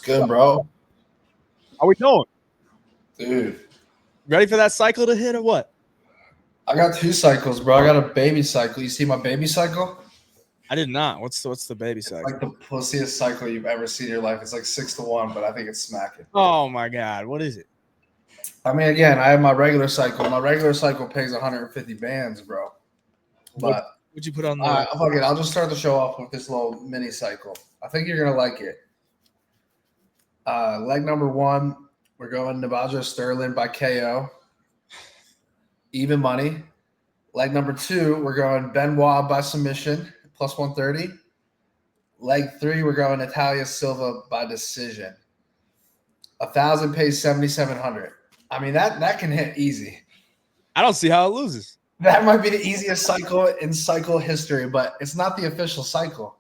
Good, bro. How we doing? Dude, Ready for that cycle to hit or what? I got 2 cycles, bro. I got a baby cycle. You see my baby cycle? I did not. What's the baby It's cycle? like the pussiest cycle you've ever seen in your life. It's like 6-1, but I think it's smacking. Oh my god, what is it? I mean, again, I have my regular cycle. My regular cycle pays 150 bands, bro. But What'd you put on the? all right, fuck it. I'll just start the show off with this little mini cycle. I think you're gonna like it. Leg number 1, we're going Navajo Sterling by KO. Even money. Leg number 2, we're going Benoit by submission, plus 130. Leg 3, we're going Natalia Silva by decision. 1,000 pays 7,700. I mean, that can hit easy. I don't see how it loses. That might be the easiest cycle in cycle history, but it's not the official cycle.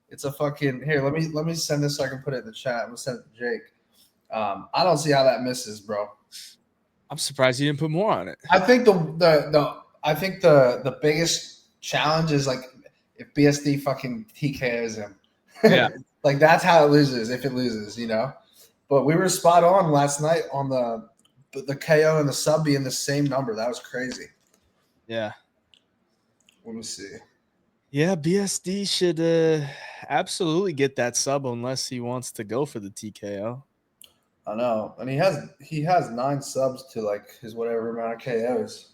It's a fucking here. Let me send this so I can put it in the chat. I'm gonna send it to Jake. I don't see how that misses, bro. I'm surprised you didn't put more on it. I think the biggest challenge is like if BSD fucking TKOs him. Yeah. Like that's how it loses if it loses, you know. But we were spot on last night on the KO and the sub being the same number. That was crazy. Yeah. Let me see. Yeah, BSD should absolutely get that sub unless he wants to go for the TKO. I know, and he has 9 subs to like his whatever amount of KOs.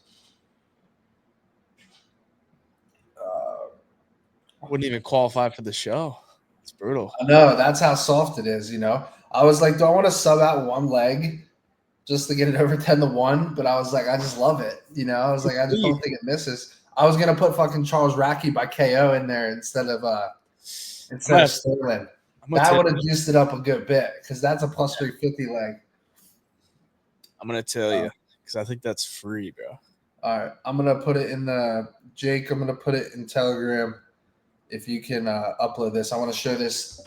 Wouldn't even qualify for the show. It's brutal. I know, that's how soft it is, you know. I was like, do I want to sub out one leg just to get it over 10-1? But I was like, I just love it, you know. I was like, I just don't think it misses. I was gonna put fucking Charles Racky by KO in there instead of Sterling. That would have juiced it up a good bit because that's a plus 350 leg. I'm gonna tell you because I think that's free, bro. All right, I'm gonna put it in Jake. I'm gonna put it in Telegram. If you can upload this, I want to show this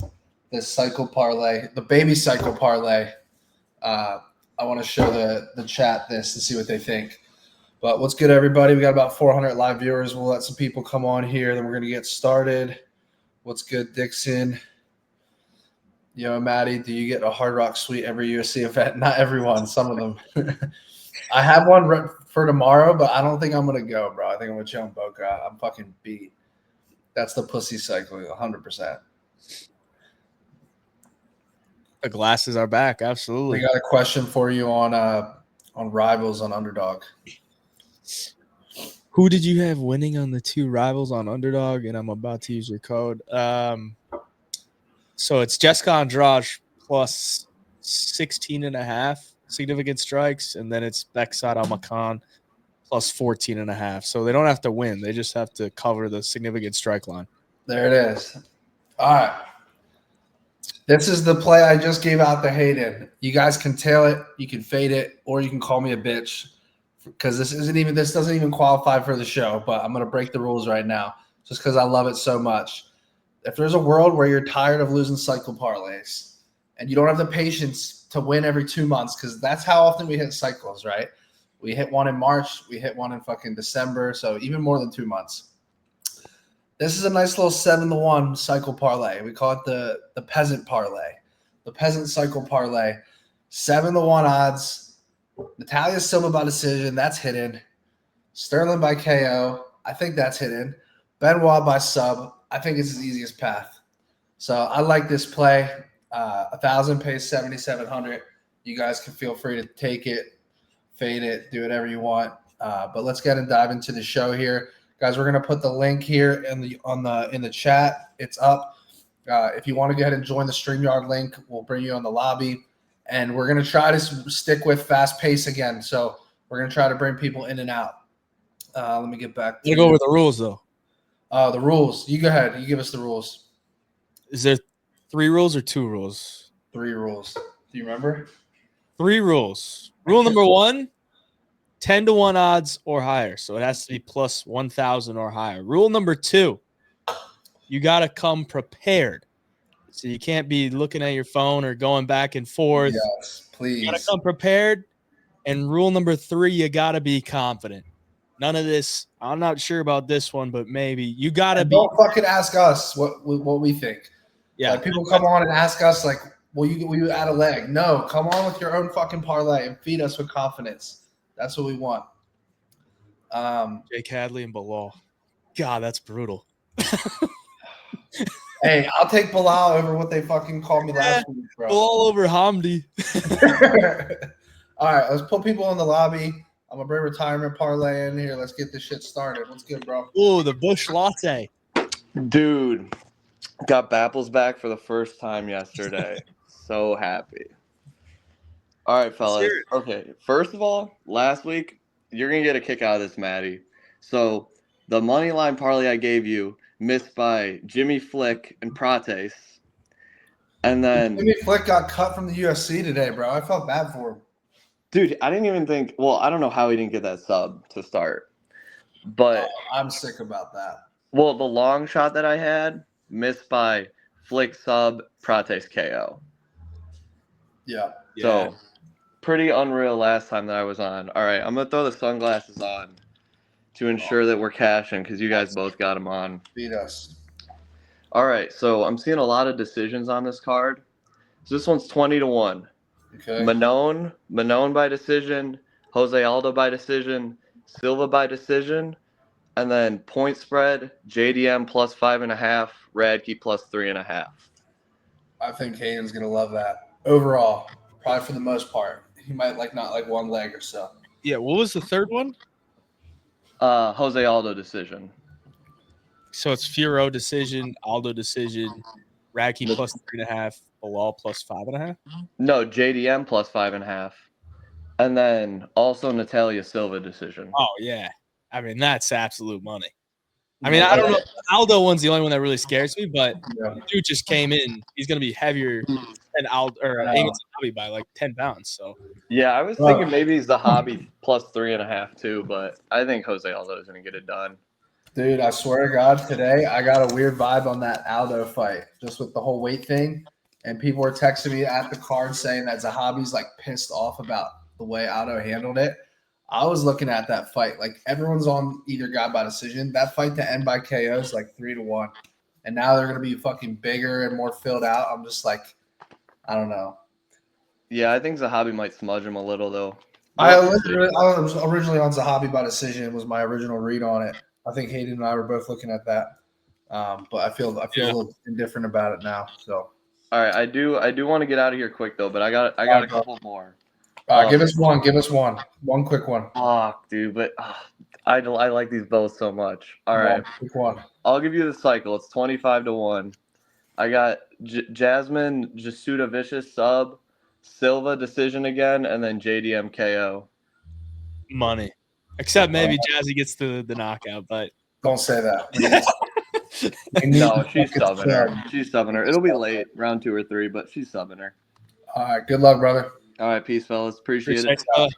cycle parlay, the baby cycle parlay. I want to show the chat this and see what they think. But what's good, everybody? We got about 400 live viewers. We'll let some people come on here, then we're gonna get started. What's good, Dixon? Yo, Matty, do you get a Hard Rock suite every UFC event? Not everyone, some of them. I have one for tomorrow, but I don't think I'm gonna go, bro. I think I'm gonna chill in Boca. I'm fucking beat. That's the pussy cycle, 100%. The glasses are back, absolutely. We got a question for you on rivals on Underdog. Who did you have winning on the 2 rivals on Underdog? And I'm about to use your code. So it's Jessica Andrade plus 16.5 significant strikes, and then it's Beksad Almakan plus 14.5. So they don't have to win; they just have to cover the significant strike line. There it is. All right. This is the play I just gave out to Hayden. You guys can tail it, you can fade it, or you can call me a bitch because this doesn't even qualify for the show. But I'm gonna break the rules right now just because I love it so much. If there's a world where you're tired of losing cycle parlays and you don't have the patience to win every 2 months, because that's how often we hit cycles, right? We hit one in March, we hit one in fucking December, so even more than 2 months. This is a nice little 7-1 cycle parlay. We call it the peasant parlay, the peasant cycle parlay. 7-1 odds. Natalia Silva by decision, that's hidden. Sterling by KO, I think that's hidden. Benoit by sub, I think it's his easiest path. So I like this play. 1,000 pays 7,700. You guys can feel free to take it, fade it, do whatever you want. But let's get and dive into the show here, guys. We're gonna put the link here in the chat. It's up. If you want to go ahead and join the StreamYard link, we'll bring you on the lobby, and we're gonna try to stick with fast pace again. So we're gonna try to bring people in and out. Let me get back. You go over the rules though. The rules. You go ahead. You give us the rules. Is there 3 rules or 2 rules? 3 rules. Do you remember? 3 rules. Rule number 1, 10-1 odds or higher. So it has to be plus 1,000 or higher. Rule number 2, you got to come prepared. So you can't be looking at your phone or going back and forth. Yes, please. You got to come prepared. And rule number 3, you got to be confident. None of this. I'm not sure about this one, but maybe you got to be. Don't fucking ask us what we think. Yeah. Like people come on and ask us like Will you add a leg? No, come on with your own fucking parlay and feed us with confidence. That's what we want. Jake Hadley and Bilal. God, that's brutal. Hey, I'll take Bilal over what they fucking called me last week, bro. Bilal over Hamdi. All right, let's put people in the lobby. I'm gonna bring retirement parlay in here. Let's get this shit started. What's good, bro? Oh, the Bush Latte. Dude, got Bapples back for the first time yesterday. So happy. All right, fellas. Okay, first of all, last week, you're going to get a kick out of this, Matty. So, the money line parlay I gave you missed by Jimmy Flick and Prates. And then... Jimmy Flick got cut from the UFC today, bro. I felt bad for him. Dude, I didn't even think... Well, I don't know how he didn't get that sub to start. But... I'm sick about that. Well, the long shot that I had missed by Flick sub, Prates KO. Yeah. So, pretty unreal last time that I was on. All right, I'm going to throw the sunglasses on to ensure that we're cashing because you guys both got them on. Beat us. All right, so I'm seeing a lot of decisions on this card. So this one's 20-1. Okay. Manon by decision, Jose Aldo by decision, Silva by decision, and then point spread, JDM plus 5.5, Radke plus 3.5. I think Hayden's going to love that. Overall, probably for the most part. He might not like one leg or so. Yeah, what was the third one? Jose Aldo decision. So it's Furo decision, Aldo decision, Radke plus 3.5, Bilal plus 5.5? No, JDM plus 5.5. And then also Natalia Silva decision. Oh, yeah. I mean, that's absolute money. I mean, I don't know. Aldo one's the only one that really scares me, but the dude just came in. He's going to be heavier than Aldo or Amos Hobby by like 10 pounds. So yeah, I was thinking maybe he's the Hobby plus 3.5 too, but I think Jose Aldo is going to get it done. Dude, I swear to God, today I got a weird vibe on that Aldo fight, just with the whole weight thing. And people were texting me at the card saying that Zahabi's like pissed off about the way Aldo handled it. I was looking at that fight. Like everyone's on either guy by decision. That fight to end by KO is like 3-1. And now they're going to be fucking bigger and more filled out. I'm just like, I don't know. Yeah, I think Zahabi might smudge him a little though. I was originally on Zahabi by decision. Was my original read on it. I think Hayden and I were both looking at that. But I feel a little indifferent about it now. So all right, I do want to get out of here quick though, but I got a couple more. Give us one. Give us one. One quick one. Fuck, dude, but I like these both so much. All right, quick one. I'll give you the cycle. It's 25-1. I got Jasmine Jasuda Vicious sub, Silva decision again, and then JDM KO. Money. Except maybe Jazzy gets the knockout, but don't say that. No, she's subbing her. She's subbing her. It'll be late, round 2 or 3, but she's subbing her. All right. Good luck, brother. All right, peace, fellas. Appreciate it. All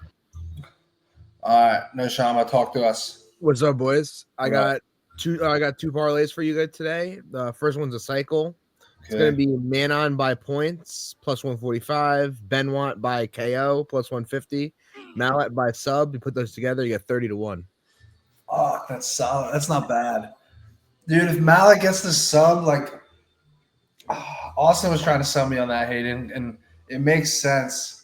right, no Shama, talk to us. What's up, boys? I got two parlays for you guys today. The first one's a cycle. It's going to be Manon by points plus 145, Benoit by KO plus 150, Mallet by sub. You put those together, you get 30-1. Oh, that's solid. That's not bad, dude. If Mallet gets the sub, Austin was trying to sell me on that, Hayden, and it makes sense.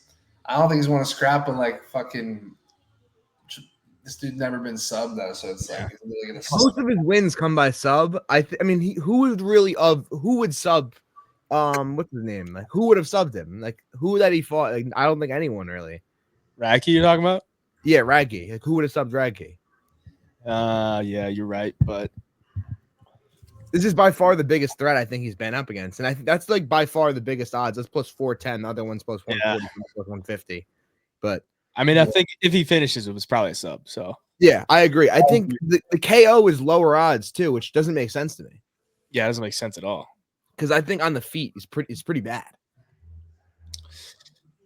I don't think he's want to scrap him like fucking. This dude's never been subbed though, so it's like he's really gonna. Most of his wins come by sub. I mean, who would sub? What's his name? Like, who would have subbed him? Like, who that he fought? Like, I don't think anyone really. Radke, you're talking about? Yeah, Radke. Like, who would have subbed Radke? Yeah, you're right, but this is by far the biggest threat I think he's been up against, and I think that's like by far the biggest odds. That's plus 410. The other one's plus 140, plus 150. But I mean, I think if he finishes, it was probably a sub. So yeah, I agree. I think the KO is lower odds too, which doesn't make sense to me. Yeah, it doesn't make sense at all. Because I think on the feet it's pretty bad.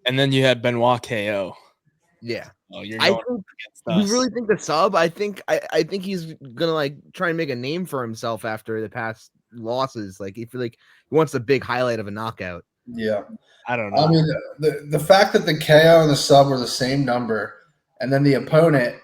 And then you had Benoit KO. Yeah. Oh, you're I going think against us. we really think the sub. I think he's gonna like try and make a name for himself after the past losses. Like if he wants a big highlight of a knockout. Yeah, I don't know. I mean, the fact that the KO and the sub were the same number, and then the opponent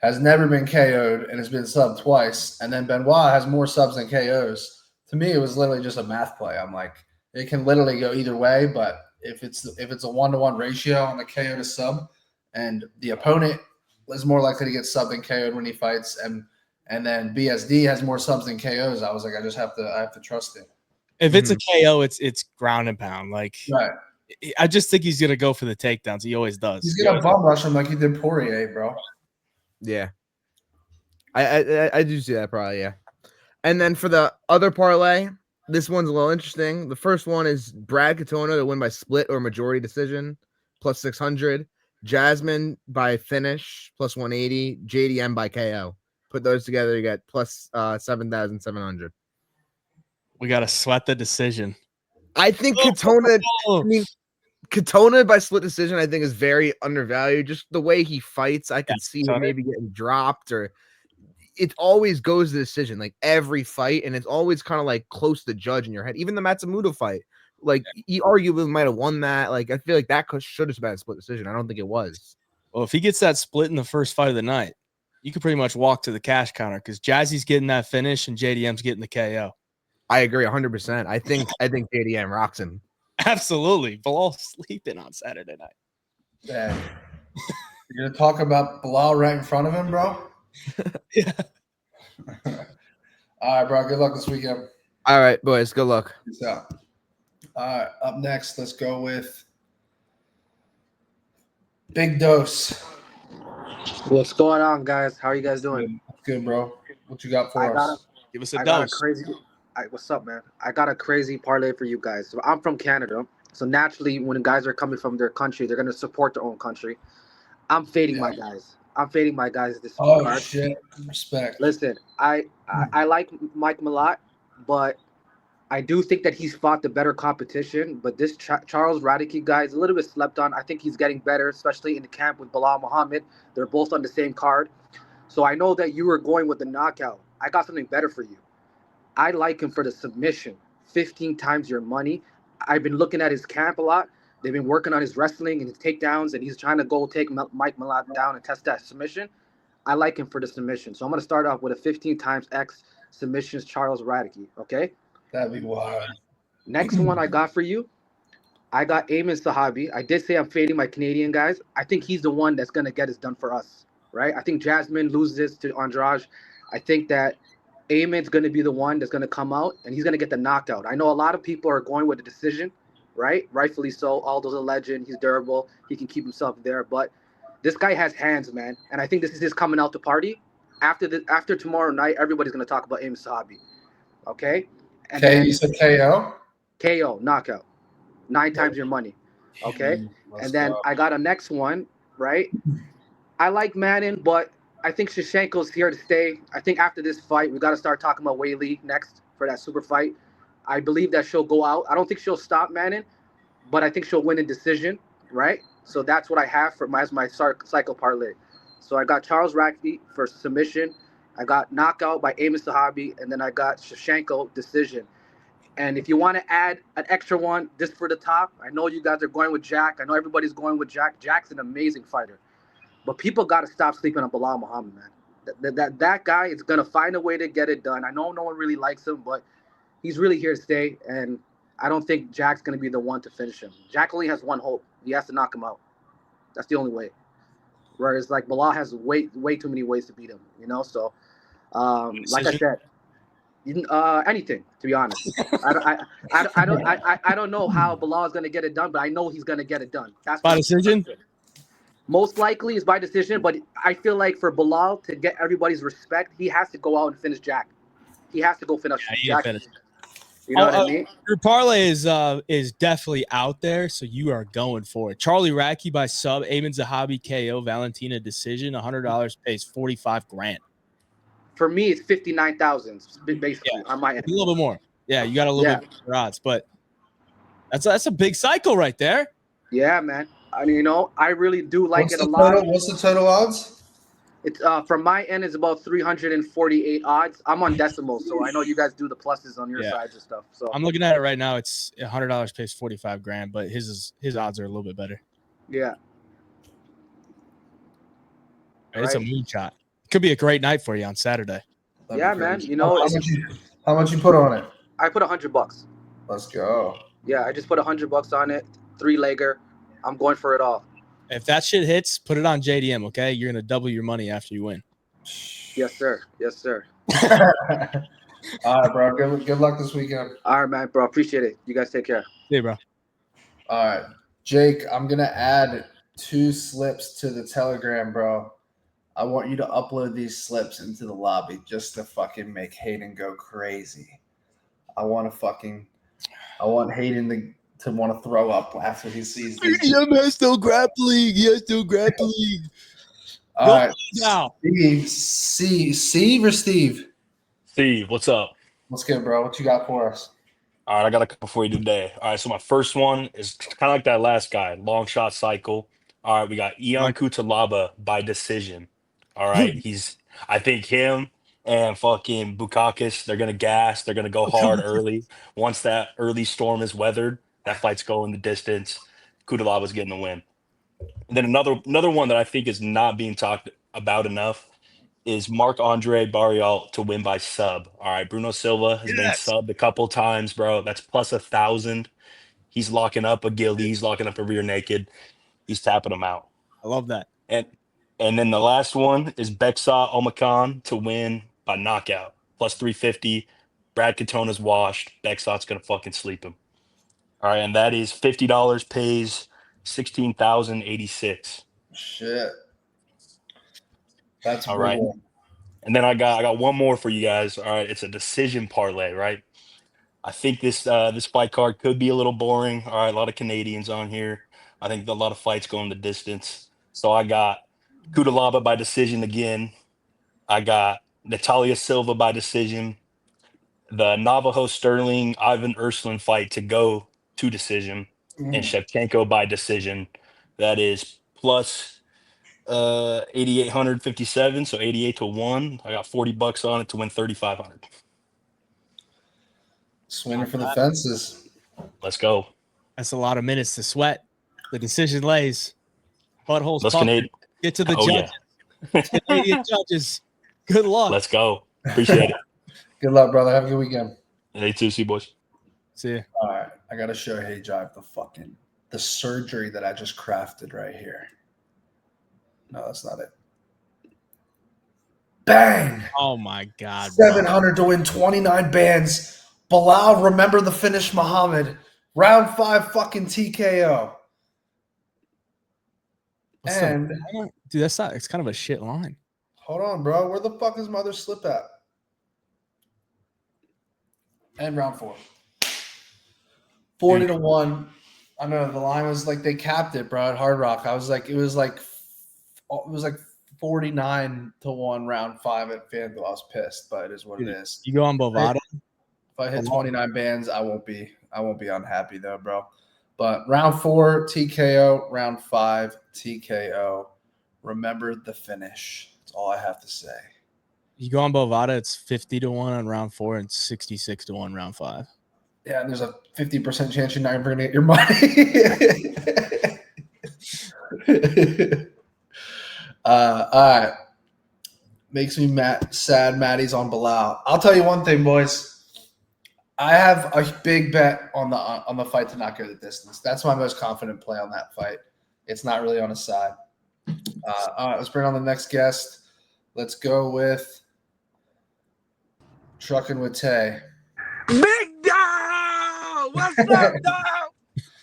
has never been KO'd and has been subbed twice, and then Benoit has more subs than KOs. To me, it was literally just a math play. I'm like, It can literally go either way, but if it's a 1-to-1 ratio on the KO to sub, and the opponent is more likely to get subbed than KO'd when he fights, and then BSD has more subs than KOs, I was like, I have to trust it. If it's a KO, it's ground and pound. Like, Right. I just think he's gonna go for the takedowns. He always does. He's gonna bum rush him like he did Poirier, bro. Yeah. I do see that probably, yeah. And then for the other parlay, this one's a little interesting. The first one is Brad Katona to win by split or majority decision, plus 600. Jasmine by finish, plus 180. JDM by KO. Put those together, you get plus 7,700. We gotta sweat the decision. I think Katona. I mean, Katona by split decision, I think, is very undervalued. Just the way he fights, I can see him maybe getting dropped, or it always goes to decision, like every fight, and it's always kind of like close to judge in your head. Even the Matsumoto fight, like he arguably might have won that. Like I feel like that should have been a split decision. I don't think it was. Well, if he gets that split in the first fight of the night, you could pretty much walk to the cash counter because Jazzy's getting that finish and JDM's getting the KO. I agree 100%. I think JDM rocks him. Absolutely. Bilal sleeping on Saturday night. Yeah. You're gonna talk about Bilal right in front of him, bro? Yeah. All right, bro. Good luck this weekend. All right, boys. Good luck. Peace out. All right. Up next, let's go with Big Dose. What's going on, guys? How are you guys doing? Good, bro. What you got for us? Give us a dose. What's up, man? I got a crazy parlay for you guys. So I'm from Canada, so naturally, when guys are coming from their country, they're gonna support their own country. I'm fading my guys. This card. Shit! Respect. Listen, I like Mike Malott, but I do think that he's fought the better competition. But this Charles Radicki guy is a little bit slept on. I think he's getting better, especially in the camp with Bilal Muhammad. They're both on the same card. So I know that you were going with the knockout. I got something better for you. I like him for the submission. 15 times your money. I've been looking at his camp a lot. They've been working on his wrestling and his takedowns, and he's trying to go take Mike Malott down and test that submission. I like him for the submission. So I'm going to start off with a 15 times X submissions Charles Radicki, okay? That'd be wild. Next one I got for you, I got Ayman Sahabi. I did say I'm fading my Canadian guys. I think he's the one that's going to get this done for us, right? I think Jasmine loses to Andrade. I think that Ayman's going to be the one that's going to come out, and he's going to get the knockout. I know a lot of people are going with the decision, right? Rightfully so. Aldo's a legend. He's durable. He can keep himself there. But this guy has hands, man. And I think this is his coming out to party. After tomorrow night, everybody's going to talk about Ayman Sahabi. Okay? And you said KO? KO, knockout. 9 times your money. Okay? And then I got a next one, right? I like Madden, but I think Shevchenko's here to stay. I think after this fight, we got to start talking about Weili next for that super fight. I believe that she'll go out. I don't think she'll stop Madden, but I think she'll win in decision, right? So that's what I have for my cycle parlay. So I got Charles Radicki for submission. I got knockout by Ayman Sahabi, and then I got Shevchenko decision. And if you want to add an extra one just for the top, I know you guys are going with Jack. I know everybody's going with Jack. Jack's an amazing fighter. But people got to stop sleeping on Bilal Muhammad, man. That guy is going to find a way to get it done. I know no one really likes him, but he's really here to stay. And I don't think Jack's going to be the one to finish him. Jack only has one hope. He has to knock him out. That's the only way. Whereas, like, Bilal has way too many ways to beat him, you know? So, like I said, anything, to be honest. I don't know how Bilal is going to get it done, but I know he's going to get it done. That's by decision? Most likely is by decision, but I feel like for Bilal to get everybody's respect, he has to go out and finish Jack. He has to go finish Jack. You know what I mean? Your parlay is definitely out there, so you are going for it. Charlie Radicki by sub, Ayman Zahabi KO, Valentina decision. $100 pays $45,000. For me, it's 59,000 basically on my end. A little bit more. Yeah, you got a little bit more odds, but that's a big cycle right there. Yeah, man. I mean, you know, I really do like it a lot. What's the total odds? It's from my end is about 348 odds. I'm on decimals, so I know you guys do the pluses on your sides and stuff. So I'm looking at it right now. It's $100 pays $45,000, but his odds are a little bit better. Yeah, It's a moonshot. Could be a great night for you on Saturday. Man. You know, how much you put on it? I put $100. Let's go. Yeah, I just put $100 on it, 3-legger. I'm going for it all. If that shit hits, put it on JDM, okay? You're gonna double your money after you win. Yes, sir. Yes, sir. All right, bro. Good luck this weekend. All right, man, bro. Appreciate it. You guys take care. See you, bro. All right, Jake. I'm gonna add 2 slips to the Telegram, bro. I want you to upload these slips into the lobby just to fucking make Hayden go crazy. I want Hayden to want to throw up after he sees these. Yeah, man, still grappling. Yeah, still grappling. All Go right, now. Steve or Steve? Steve, what's up? What's good, bro? What you got for us? All right, I got a couple for you today. All right, so my first one is kind of like that last guy, long shot cycle. All right, we got Ion Kutalaba by decision. All right, I think him and fucking Bukakis, they're gonna gas, they're gonna go hard early. Once that early storm is weathered, that fight's going the distance. Kutalaba's getting the win. And then another one that I think is not being talked about enough is Marc-Andre Barrial to win by sub. All right, Bruno Silva has been subbed a couple times, bro. That's plus 1,000. He's locking up a gilly. He's locking up a rear naked. He's tapping him out. I love that. And then the last one is Beksa Omakan to win by knockout. Plus 350. Brad Katona's washed. Beksat's going to fucking sleep him. All right, and that is $50 pays 16,086. Shit. That's all right. brutal. And then I got one more for you guys. All right, it's a decision parlay, right? I think this fight card could be a little boring. All right, a lot of Canadians on here. I think a lot of fights going the distance. So I got Kutalaba by decision again. I got Natalia Silva by decision. The Navajo Sterling Ivan Ursulin fight to go to decision, and Shevchenko by decision. That is plus 8,857, so 88 to 1. I got $40 on it to win 3,500. Swinging for the fences. Let's go. That's a lot of minutes to sweat. The decision lays. Buttholes Let's pumping. Get to the judges. Yeah. Canadian judges. Good luck. Let's go. Appreciate it. Good luck, brother. Have a good weekend. Hey, too, see you, boys. See you. All right, I gotta show Hayvjive the surgery that I just crafted right here. No, that's not it. Bang! Oh my God. 700 to win 29 bands. Bilal, remember the finish, Muhammad. Round 5 fucking TKO. Dude, that's not. It's kind of a shit line. Hold on, bro. Where the fuck is Mother Slip at? And round 4. 40 to 1. I know the line was like they capped it, bro, at Hard Rock. I was like, it was like 49 to 1 round 5 at FanDuel. I was pissed, but it is what it is. You go on Bovada. If I hit 29 bands, I won't be unhappy though, bro. But round 4 TKO, round 5 TKO. Remember the finish. That's all I have to say. You go on Bovada, it's 50 to 1 on round 4 and 66 to 1 round 5. Yeah, and there's a 50% chance you're not even going to get your money. All right. Makes me sad Matty's on Bilal. I'll tell you one thing, boys. I have a big bet on the fight to not go the distance. That's my most confident play on that fight. It's not really on his side. All right, let's bring on the next guest. Let's go with Trucking with Tay. Big dog! What's up, dog?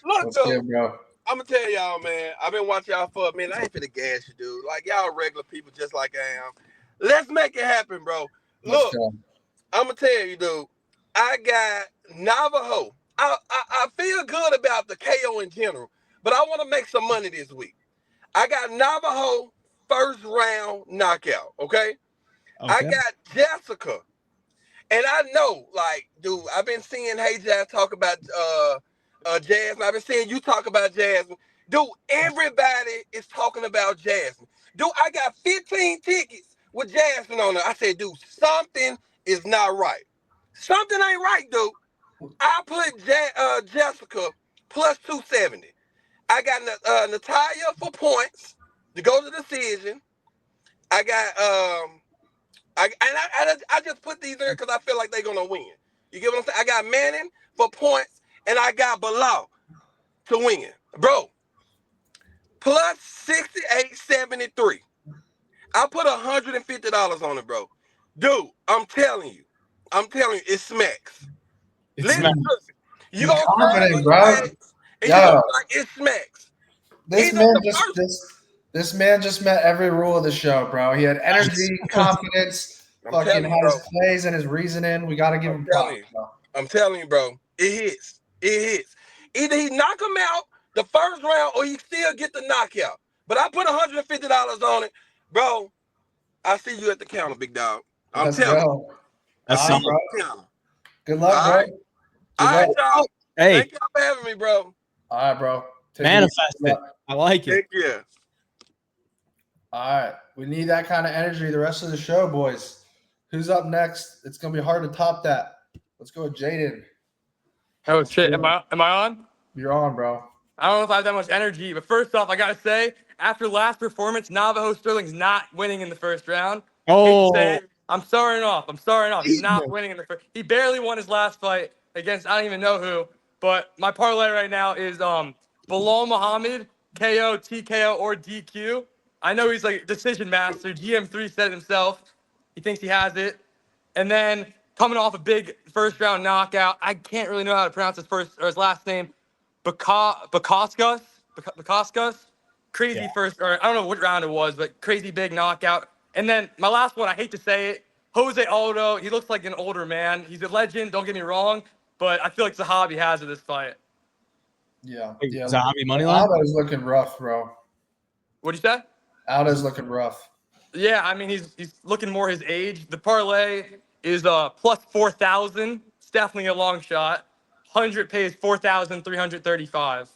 Look, What's dude, good, bro? I'm gonna tell y'all, man. I've been watching y'all for a minute. I ain't finna gas you, dude. Like y'all regular people, just like I am. Let's make it happen, bro. Look, I'm gonna tell you, dude. I got Navajo. I feel good about the KO in general, but I want to make some money this week. I got Navajo first round knockout. Okay. I got Jessica. And I know, like, dude, I've been seeing Hayvjive talk about Jasmine. I've been seeing you talk about Jasmine. Dude, everybody is talking about Jasmine. Dude, I got 15 tickets with Jasmine on it. I said, dude, something is not right. Something ain't right, dude. I put Jessica plus 270. I got Natalia for points to go to decision. I got I just put these there because I feel like they're gonna win. You get what I'm saying? I got Manning for points, and I got Bilal to win, bro. Plus 68.73. I put $150 on it, bro. Dude, I'm telling you, it smacks. Listen to me. You He's gonna confident, scroll bro. your page, and you gonna be like, it smacks. This He's at man the just first. this man just met every rule of the show, bro. He had energy, confidence, I'm fucking telling you, had bro. his plays and his reasoning. We got to give him props, bro. I'm telling you, bro. It hits. It hits. Either he knock him out the first round or he still get the knockout. But I put $150 on it, bro. I see you at the counter, big dog. I'm Let's telling you. go. That's All right, solid. bro. Good luck, bro. All right. Good All luck. right, y'all. Hey, Thank y'all for having me, bro. All right, bro. Take it manifest easy. it. I like it. Thank you. All right. We need that kind of energy the rest of the show, boys. Who's up next? It's going to be hard to top that. Let's go with Jaden. Oh shit! Am I on? You're on, bro. I don't know if I have that much energy, but first off, I gotta say, after last performance, Navajo Sterling's not winning in the first round. Hate to say it. I'm starting off. He's not winning in the first. He barely won his last fight against I don't even know who. But my parlay right now is Bilal Muhammad, KO, TKO, or DQ. I know he's like decision master. GM3 said it himself. He thinks he has it. And then coming off a big first round knockout, I can't really know how to pronounce his first or his last name. Bakauskas, crazy first, or I don't know what round it was, but crazy big knockout. And then my last one, I hate to say it, Jose Aldo. He looks like an older man. He's a legend. Don't get me wrong, but I feel like Zahabi has in this fight. Yeah. Zahabi money line? Aldo's looking rough, bro. What'd you say? Aldo's looking rough. Yeah, I mean he's looking more his age. The parlay is plus 4,000. It's definitely a long shot. 100 pays 4,335.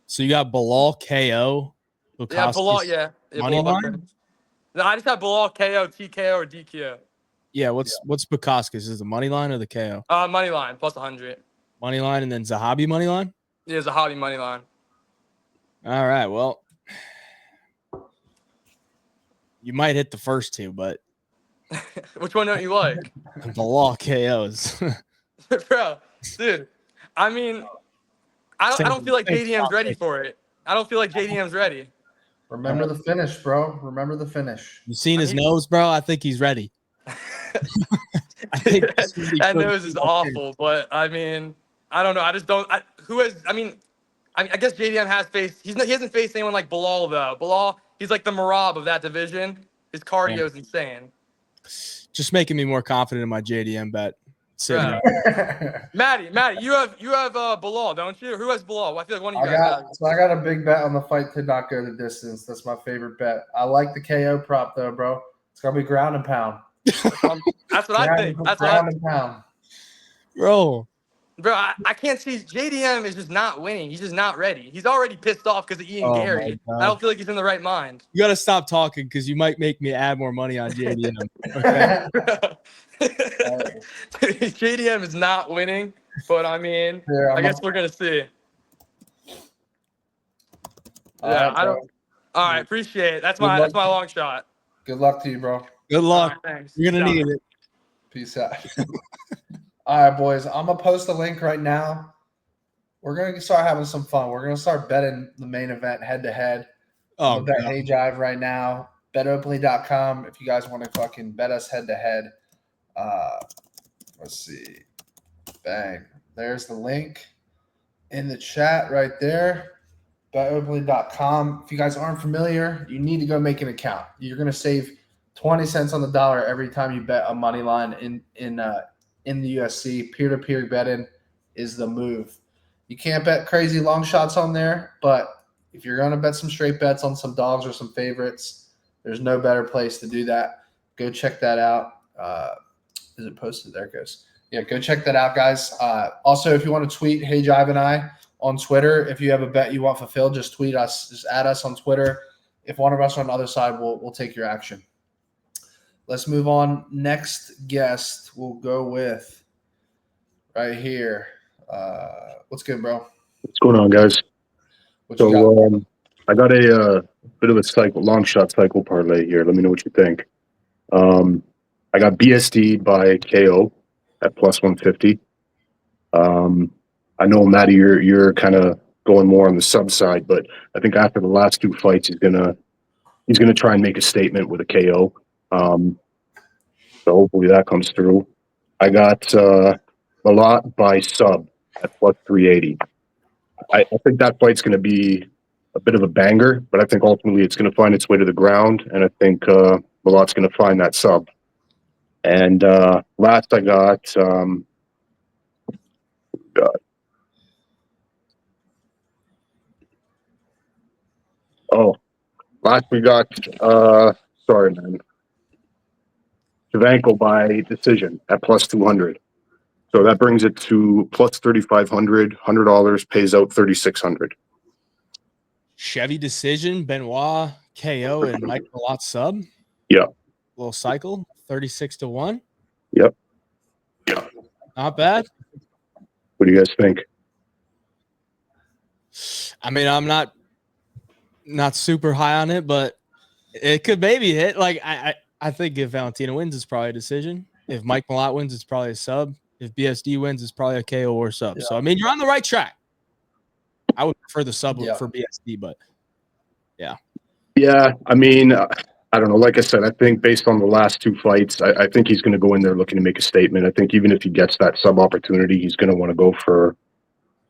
So you got Bilal KO. Yeah, Bilal. Yeah, money Bilal. line? No, I just have Bilal KO, TKO, or DQ. Yeah, what's Bukowski's? Is it the money line or the KO? Money line plus 100. Money line and then Zahabi money line? Yeah, Zahabi money line. All right, well, you might hit the first two, but Which one don't you like? Bilal KOs. Bro, dude, I mean, I don't feel like JDM's ready for it. I don't feel like JDM's ready. Remember the finish, bro. Remember the finish. You seen his nose, bro? I think he's ready. I think that nose is awful, but I mean, I don't know. I just don't. I guess JDM has faced. He hasn't faced anyone like Bilal though. Bilal, he's like the Marab of that division. His cardio is insane. Just making me more confident in my JDM bet. Matty, you have Bilal, don't you? Who has Bilal? I feel like one of you guys has. So I got a big bet on the fight to not go the distance. That's my favorite bet. I like the KO prop though, bro. It's gonna be ground and pound. That's what I think. That's ground and pound. Bro, I can't see. JDM is just not winning. He's just not ready. He's already pissed off because of Ian Gary. I don't feel like he's in the right mind. You got to stop talking because you might make me add more money on JDM. Okay? JDM is not winning, but I mean, I guess we're gonna see. Yeah, I don't. All right, appreciate it. That's my long shot. Good luck to you, bro. Good luck. Right, thanks. You're gonna need it. Peace out. All right, boys. I'm gonna post a link right now. We're gonna start having some fun. We're gonna start betting the main event head to head. Oh, bet Hayvjive right now. BetOpenly.com if you guys want to fucking bet us head to head. Let's see. Bang. There's the link in the chat right there. BetOpenly.com. If you guys aren't familiar, you need to go make an account. You're gonna save 20 cents on the dollar every time you bet a money line in the UFC. Peer-to-peer betting is the move. You can't bet crazy long shots on there, but if you're going to bet some straight bets on some dogs or some favorites, there's no better place to do that. Go check that out. Is it posted? There it goes. Yeah, go check that out, guys. Also, if you want to tweet Hayvjive and I on Twitter, if you have a bet you want fulfilled, just tweet us. Just add us on Twitter. If one of us on the other side, we'll take your action. Let's move on. Next guest we'll go with right here. What's good, bro? What's going on, guys? So I got a bit of a long shot cycle parlay here. Let me know what you think. I got BSD by KO at plus 150. I I know, Matty, you're kind of going more on the sub side, but I think after the last two fights, he's gonna try and make a statement with a KO. So hopefully that comes through. I got a lot by sub at plus 380. I think that fight's going to be a bit of a banger, but I think ultimately it's going to find its way to the ground, and I think Malot's going to find that sub. And last I got, last we got, sorry, man, Javanko by decision at plus 200. So that brings it to plus 3,500. $100 pays out 3,600. Chevy decision, Benoit KO, and Mike Malott sub. Yeah. Little cycle, 36-1. Yep. Not bad. What do you guys think? I mean, I'm not super high on it, but it could maybe hit. Like I think if Valentina wins, it's probably a decision. If Mike Malott wins, it's probably a sub. If BSD wins, it's probably a KO or sub. Yeah. So I mean, you're on the right track. I would prefer the sub for BSD, but yeah. Yeah, I mean, I don't know. Like I said, I think based on the last two fights, I think he's going to go in there looking to make a statement. I think even if he gets that sub opportunity, he's going to want to go for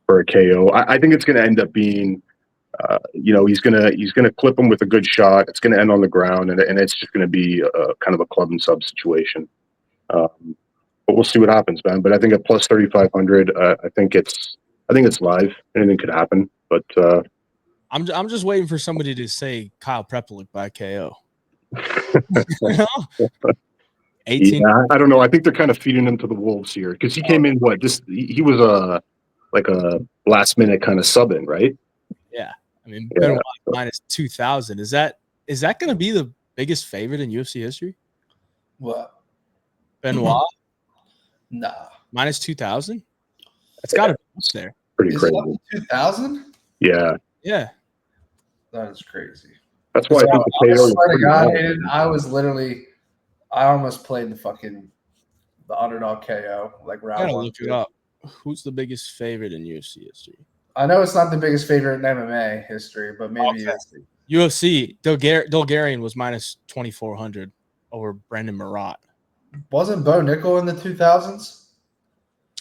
a KO. I think it's going to end up being, he's going to clip him with a good shot. It's going to end on the ground, and it's just going to be a kind of a club and sub situation. But we'll see what happens, man. But I think at plus 3,500, I think it's live. Anything could happen, but. I'm just waiting for somebody to say Kyle Prepelic by KO. 18. Yeah, I don't know. I think they're kind of feeding him to the wolves here because he came in he was like a last minute kind of sub in, right? Yeah, I mean Benoit minus 2,000. Is that going to be the biggest favorite in UFC history? What? Benoit? Nah, minus 2,000. That's got to be up there. Pretty crazy. 2,000? Yeah. That is crazy. That's why I think the KO. I almost played the underdog KO like round gotta one. Look it up. Who's the biggest favorite in UFC history? I know it's not the biggest favorite in MMA history, but maybe UFC. Bulgarian was minus 2,400 over Brandon Marat. Wasn't Bo Nickel in the 2000s?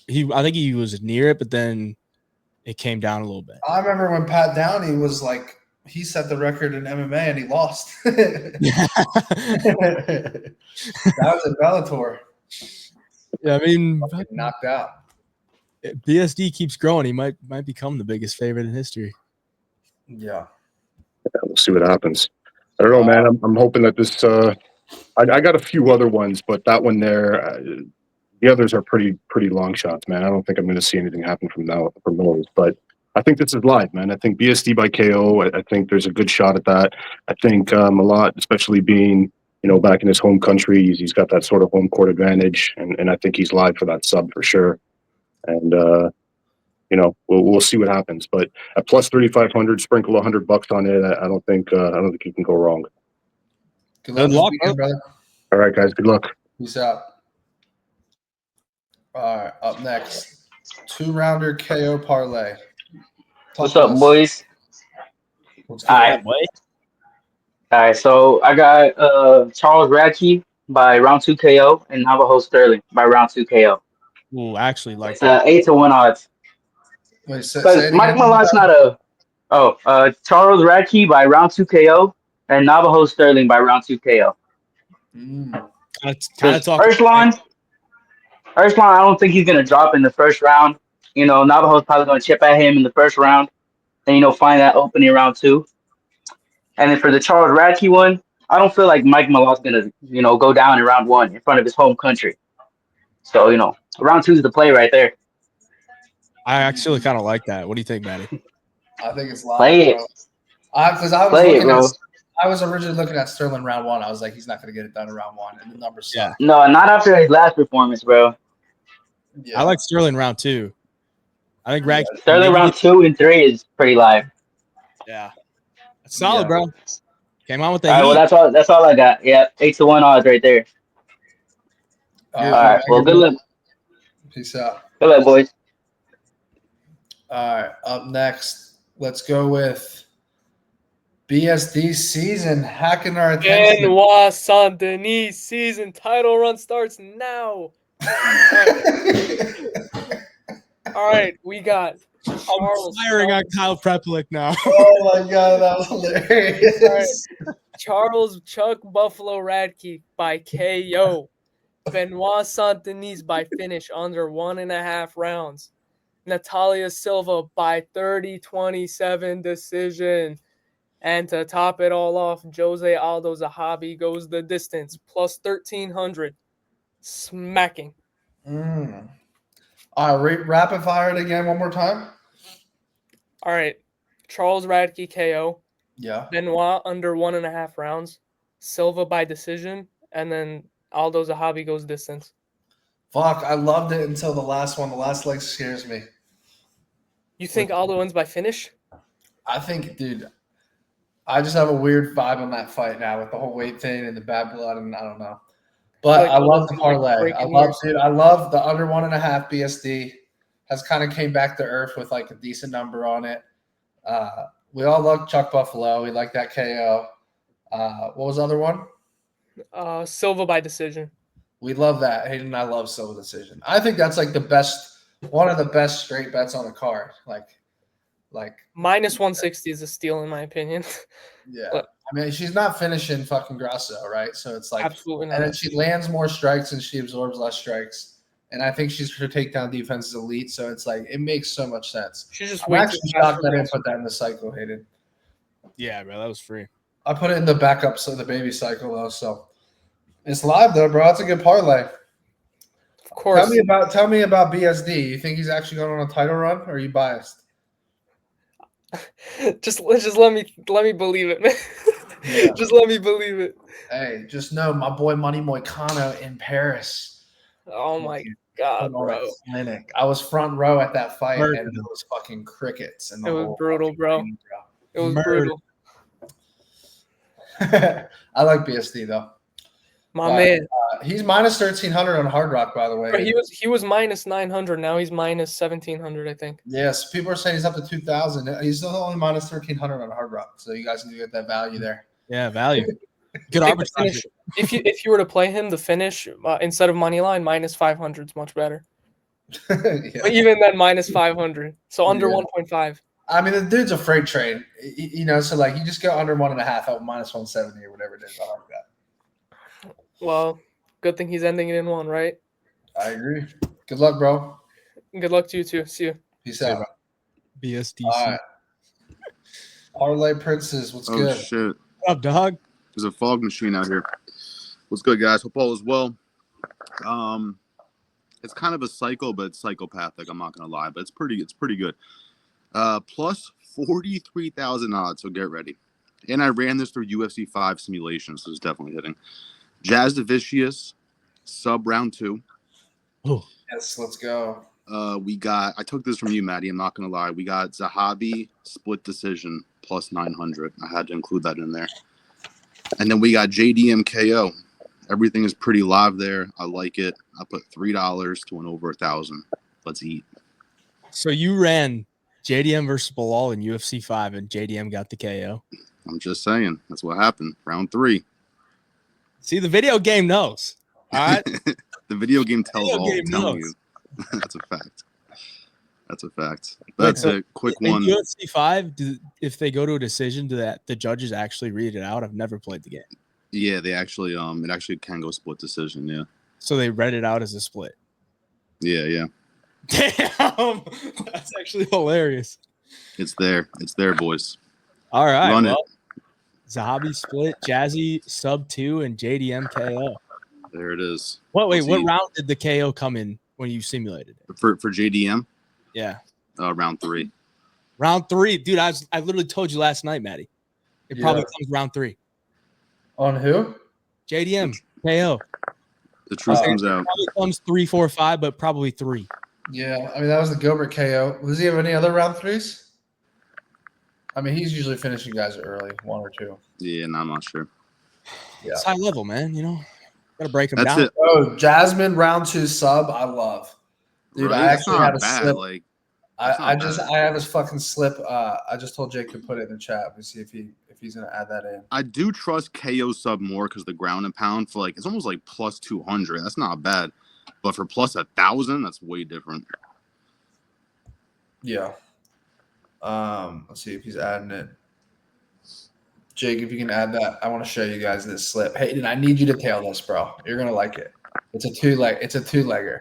I think he was near it, but then it came down a little bit. I remember when Pat Downey was like, he set the record in MMA and he lost. That was in Bellator. Yeah, I mean, knocked out. BSD keeps growing. He might become the biggest favorite in history. Yeah. We'll see what happens. I don't know, man. I'm hoping that this. I got a few other ones, but that one there, the others are pretty long shots, man. I don't think I'm going to see anything happen from those. But I think this is live, man. I think BSD by KO. I think there's a good shot at that. I think Malott, especially being back in his home country, he's got that sort of home court advantage, and I think he's live for that sub for sure. And we'll see what happens. But at plus 3,500, sprinkle $100 on it. I don't think you can go wrong. Good luck, brother. All right, guys. Good luck. Peace out. All right, up next, 2-rounder KO parlay. What's up, boys? All right, so I got Charles Radke by round 2 KO and Navajo Sterling by round 2 KO. Ooh, actually, like it's 8-1 odds. Wait, Because Mike Malott's not a. Charles Radke by round 2 KO and Navajo Sterling by round 2 KO. Urslan, I don't think he's gonna drop in the first round. Navajo's probably gonna chip at him in the first round, and find that opening round 2. And then for the Charles Radke one, I don't feel like Mike Malott's gonna go down in round 1 in front of his home country. So round 2 is the play right there. I actually kind of like that. What do you think, Matty? I think it's live. Play it. Because I was originally looking at Sterling round 1. I was like, he's not going to get it done in round 1, and the numbers suck. No, not after his last performance, bro. Yeah. I like Sterling round 2. I think Sterling round 2 and 3 is pretty live. Yeah, that's solid, bro. Came on with the heat. Well, that's all I got. Yeah, 8-1 odds right there. All right. Well, good luck. Peace out. Good luck, boys. All right, up next, let's go with BSD season hacking our attention. Benoit Saint Denis season title run starts now. All right, we got Charles. I'm firing on Kyle Prepelic now. Oh my god, that was hilarious. Right. Charles Chuck Buffalo Radke by KO. Benoit Saint Denis by finish under 1.5 rounds. Natalia Silva by 30-27 decision. And to top it all off, Jose Aldo Zahabi goes the distance, plus 1,300. Smacking. All right, rapid fire it again one more time. All right. Charles Radke KO. Yeah. Benoit under 1.5 rounds. Silva by decision. And then Aldo Zahabi goes distance. Fuck, I loved it until the last one. The last leg scares me. You think Aldo wins by finish? I think, dude, I just have a weird vibe on that fight now with the whole weight thing and the bad blood, and I don't know. But I love the parlay. I love the under 1.5 BSD. Has kind of came back to earth with like a decent number on it. We all love Chuck Buffalo. We like that KO. What was the other one? Silva by decision. We love that. Hayden and I love Silva decision. I think that's like the best, one of the best straight bets on the card. Like minus 160 is a steal in my opinion. Yeah. But, I mean, she's not finishing fucking Grasso, right? So it's like absolutely not. And then she lands more strikes and she absorbs less strikes. And I think her takedown defense is elite. So it's like it makes so much sense. She's just I'm actually shocked I didn't put that in the cycle, Hayden. Yeah, bro, that was free. I put it in the backup, so the baby cycle though. So it's live though, bro. It's a good parlay. Of course. Tell me about BSD. You think he's actually going on a title run, or are you biased? just let me believe it, man. Yeah. Just let me believe it. Hey, just know my boy Money Moicano in Paris. Oh my god, bro! Clinic. I was front row at that fight, and it was fucking crickets. And it was brutal, bro. It was brutal. I like BSD though. My man. He's minus 1,300 on Hard Rock, by the way. Bro, he was minus 900. Now he's minus 1,700, I think. Yes, people are saying he's up to 2,000. He's still only minus 1,300 on Hard Rock, so you guys need to get that value there. Yeah, value. Good arbitrage. If you were to play him, the finish instead of money line, minus 500 is much better. Yeah. But even then, minus 500. So under 1.5. I mean, the dude's a freight train, you know. So like, you just go under 1.5 at minus 170 or whatever it is. I like that. Well, good thing he's ending it in one, right? I agree. Good luck, bro. Good luck to you too. See you. Peace out. BSDC. All right. Parlay Princes, what's good? Shit. What up, dog? There's a fog machine out here. What's good, guys? Hope all is well. It's kind of a cycle, but it's psychopathic. I'm not gonna lie, but it's pretty good. Plus 43,000 odds, so get ready. And I ran this through UFC 5 simulations, so it's definitely hitting. Jazz Vicious, sub round 2. Oh, yes, let's go. I took this from you, Matty. I'm not gonna lie. We got Zahabi split decision plus 900. I had to include that in there. And then we got JDM KO. Everything is pretty live there. I like it. I put $3 to win over 1,000. Let's eat. So you ran JDM versus Bilal in UFC 5, and JDM got the KO. I'm just saying. That's what happened. Round 3. See, the video game knows. All right. The video game tells all. I'm telling you. That's a fact. That's a fact. That's a quick one. In UFC 5, if they go to a decision, do that the judges actually read it out? I've never played the game. Yeah, they actually it actually can go split decision, yeah. So they read it out as a split. Yeah. Damn. That's actually hilarious. It's there, boys. All right. Run it. Zahabi split, Jazzy sub 2, and JDM KO. There it is. What round did the KO come in when you simulated it? For JDM? Yeah. Round 3. Round 3. Dude, I literally told you last night, Matty. It probably comes round 3. On who? JDM KO. The truth comes out. Probably comes 3, 4, 5, but probably 3. Yeah, I mean, that was the Gilbert KO. Does he have any other round 3s? I mean, he's usually finishing guys early, 1 or 2. Yeah, no, I'm not sure. Yeah. It's high level, man. You know, got to break them That's down. it. Oh, Jasmine round 2 sub, I love. Dude, right? I actually had a slip. That's I not bad. have his fucking slip. I just told Jake to put it in the chat. We'll see if he's gonna add that in. I do trust KO sub more because the ground and pound for like it's almost like plus 200. That's not bad, but for plus 1,000, that's way different. Yeah. Let's see if he's adding it. Jake, if you can add that, I want to show you guys this slip. Hayden, I need you to tail this, bro. You're gonna like it. It's a two-legger.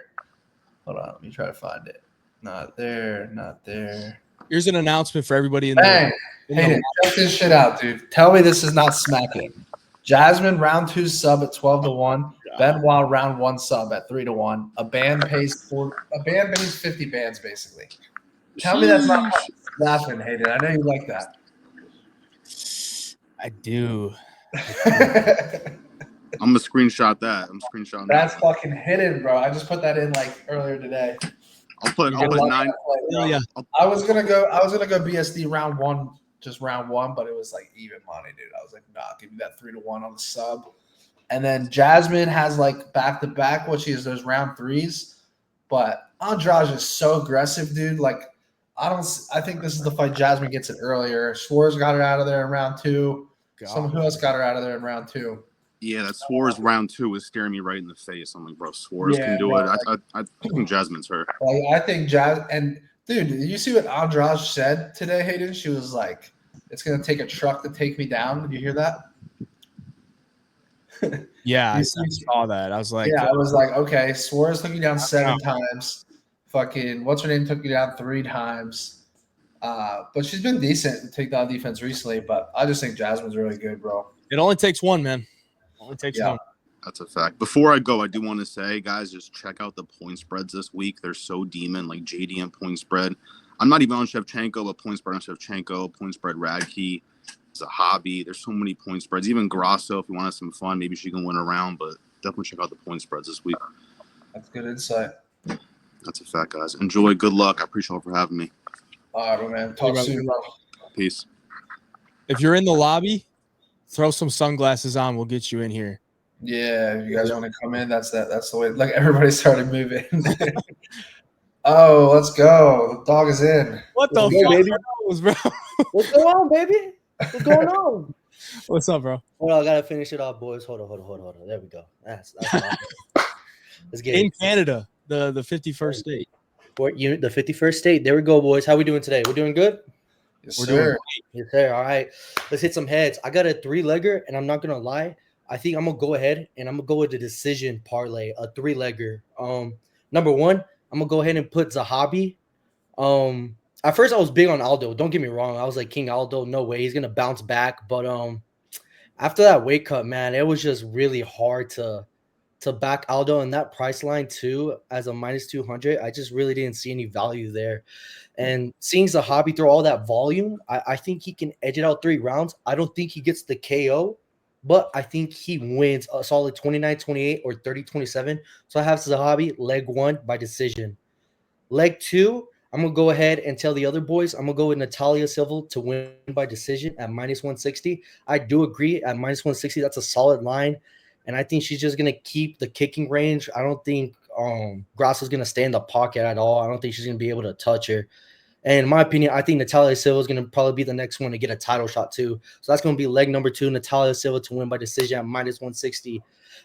Hold on, let me try to find it. Not there, not there. Here's an announcement for everybody in Bang! the Hayden, check this shit out, dude. Tell me this is not smacking. Jasmine round 2 sub at 12-1. Benoit round 1 sub at 3-1. A band pays 50 bands basically. Tell me that's not laughing, Hayden. I know you like that. I do. I'm gonna screenshot that. I'm screenshotting That's that. fucking hidden, bro. I just put that in like earlier today. I'll put 9. Play, I was gonna go BSD round 1, just round 1, but it was like even money, dude. I was like, nah, give me that 3-1 on the sub. And then Jasmine has like back to back what she is those round 3s, but Andrade is so aggressive, dude. Like I think this is the fight Jasmine gets it earlier. Schwartz got her out of there in round 2. Someone who else got her out of there in round 2. Yeah, that Swarz round 2 was staring me right in the face. I'm like, bro, Swarz can do it. I think Jasmine's her. Like, I think dude, did you see what Andrade said today, Hayden? She was like, it's going to take a truck to take me down. Did you hear that? Yeah, I saw that. I was like, I was like, okay, Suarez took you down 7 times. Fucking, what's her name took you down 3 times. But she's been decent to take down defense recently, but I just think Jasmine's really good, bro. It only takes one, man. Only takes one. That's a fact. Before I go, I do want to say, guys, just check out the point spreads this week. They're so demon, like JDM point spread. I'm not even on Shevchenko, but point spread on Shevchenko, point spread Radke. It's a hobby. There's so many point spreads. Even Grasso, if you want to have some fun, maybe she can win a round, but definitely check out the point spreads this week. That's good insight. That's a fact, guys. Enjoy. Good luck. I appreciate you for having me. All right, man. Talk soon, bro. Peace. If you're in the lobby, throw some sunglasses on. We'll get you in here. Yeah, if you guys want to come in, that's the way. Like everybody started moving. Oh, let's go. The dog is in. What the fuck, baby? Bro? What's going on, baby? What's going on? What's up, bro? Hold on, I gotta finish it off, boys. Hold on. There we go. That's let's get in Canada, the 51st state. The 51st state. There we go, boys. How we doing today? We're doing good. Yes, We're sir. doing great. Yes, sir. All right, let's hit some heads. I got a 3-legger, and I'm not gonna lie. I think I'm gonna go ahead and I'm gonna go with the decision parlay, a 3-legger. Number 1, I'm gonna go ahead and put Zahabi. At first I was big on Aldo. Don't get me wrong. I was like, King Aldo, no way, he's gonna bounce back. But after that weight cut, man, it was just really hard to back Aldo in that price line too, as a -200. I just really didn't see any value there. And seeing Zahabi throw all that volume, I think he can edge it out 3 rounds. I don't think he gets the KO. But I think he wins a solid 29-28 or 30-27. So I have Zahabi, leg 1 by decision. Leg 2, I'm going to go ahead and tell the other boys, I'm going to go with Natalia Silva to win by decision at -160. I do agree at -160. That's a solid line. And I think she's just going to keep the kicking range. I don't think Grasso's going to stay in the pocket at all. I don't think she's going to be able to touch her. And in my opinion, I think Natalia Silva is going to probably be the next one to get a title shot too. So that's going to be leg number 2, Natalia Silva to win by decision at -160.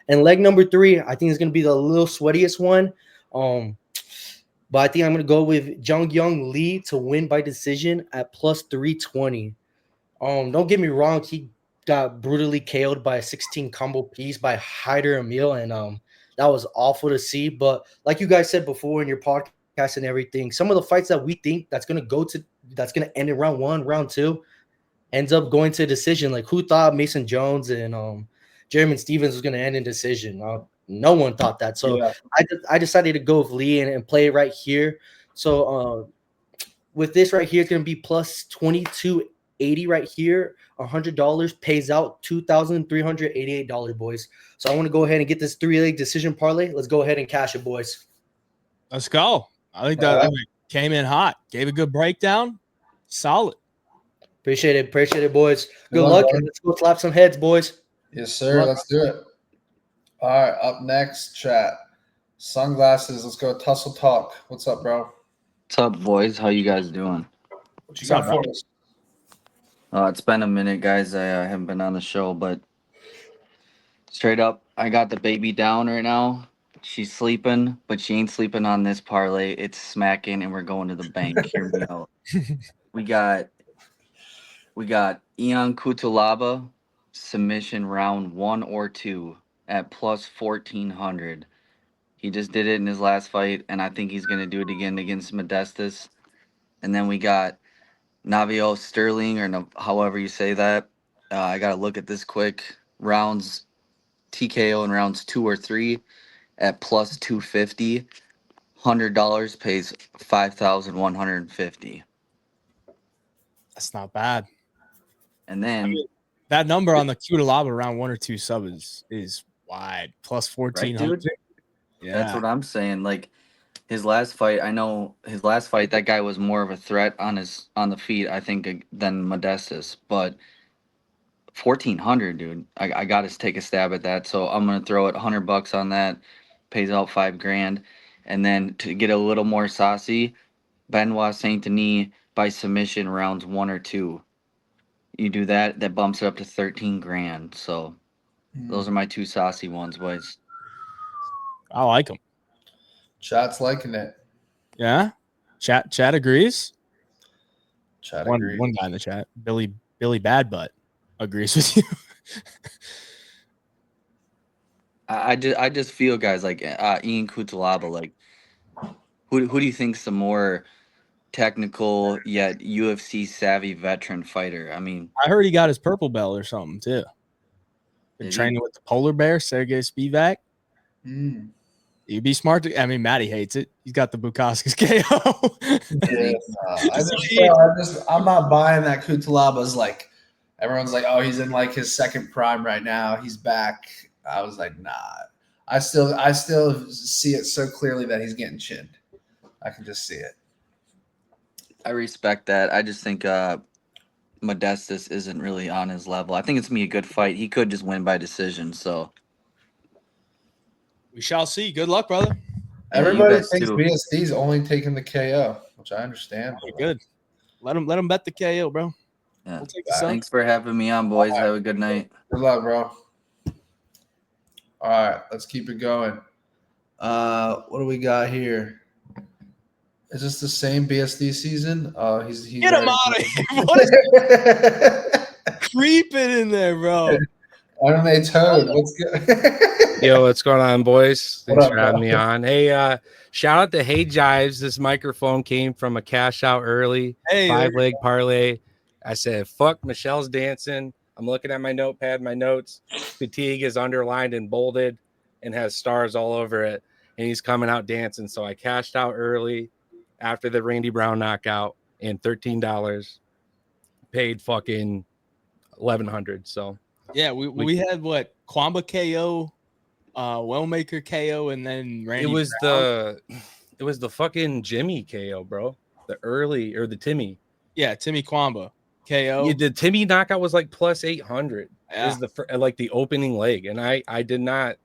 And leg number 3, I think is going to be the little sweatiest one. But I think I'm going to go with Jung Young Lee to win by decision at +320. Don't get me wrong, he got brutally KO'd by a 16 combo piece by Hyder Emil, and that was awful to see. But like you guys said before in your podcast and everything, some of the fights that we think that's gonna end in round 1, round 2, ends up going to decision. Like, who thought Mason Jones and Jeremy Stevens was gonna end in decision? No one thought that. So yeah. I decided to go with Lee and play it right here. So with this right here, it's gonna be +2280 right here. $100 pays out $2,388, boys. So I want to go ahead and get this 3-leg decision parlay. Let's go ahead and cash it, boys. Let's go. I think that came in hot. Gave a good breakdown. Solid. Appreciate it, boys. Good luck. And let's go slap some heads, boys. Yes, sir. Let's do it. All right. Up next, chat. Sunglasses. Let's go tussle talk. What's up, bro? What's up, boys? How you guys doing? What you got for us? It's been a minute, guys. I haven't been on the show, but straight up, I got the baby down right now. She's sleeping, but she ain't sleeping on this parlay. It's smacking, and we're going to the bank. Hear me out. We got Ion Kutulaba submission round 1 or 2 at plus 1400. He just did it in his last fight, and I think he's gonna do it again against Modestus. And then we got Navio Sterling, or no, however you say that. I gotta look at this quick. Rounds TKO in rounds 2 or 3 at plus 250. $100 pays 5,150. That's not bad. And then that number on the Cutalaba around 1 or 2 subs is wide. Plus 1,400. Right, dude? Yeah. That's what I'm saying. Like his last fight, I know his last fight, that guy was more of a threat on the feet, I think, than Modestus. But 1,400, dude. I got to take a stab at that. So I'm gonna throw it $100 on that. Pays out $5,000, and then to get a little more saucy, Benoit Saint Denis by submission rounds 1 or 2. You do that, that bumps it up to 13,000. So those are my 2 saucy ones, boys. I like them. Chat's liking it. Yeah, chat agrees. Chat one agrees. One guy in the chat, Billy Badbutt, agrees with you. I just feel, guys, like Ian Kutalaba, like who do you think's the more technical yet UFC savvy veteran fighter? I mean, I heard he got his purple belt or something too. Been Did he? training with the polar bear, Sergey Spivak. You'd be smart to. I mean, Matty hates it. He's got the Bukowski's KO. Yeah, I'm not buying that Kutalaba's like. Everyone's like, oh, he's in like his second prime right now. He's back. I was like, nah. I still see it so clearly that he's getting chinned. I can just see it. I respect that. I just think Modestus isn't really on his level. I think it's gonna be a good fight. He could just win by decision. So we shall see. Good luck, brother. Everybody thinks BSD's only taking the KO, which I understand. Good. Let him bet the KO, bro. Yeah. We'll take Thanks for having me on, boys. Have a good night. Good luck, bro. All right, let's keep it going. What do we got here? Is this the same BSD season? He's Get him out of here. What is creeping in there, bro? MMA Toad, what's good? Yo, what's going on, boys? What Thanks up, for having bro? me on. Hey, shout out to Hayvjives. This microphone came from a cash out early 5-leg parlay. I said, fuck, Michelle's dancing. I'm looking at my notepad, my notes. Fatigue is underlined and bolded and has stars all over it. And he's coming out dancing. So I cashed out early after the Randy Brown knockout and $13. Paid fucking $1,100. So yeah, we had what? Kwamba KO, Wellmaker KO, and then Randy It was Brown. the fucking Jimmy KO, bro. The early or the Timmy. Yeah, Timmy Kwamba KO. Yeah, the Timmy knockout was like plus 800. Yeah. Is like the opening leg, and I did not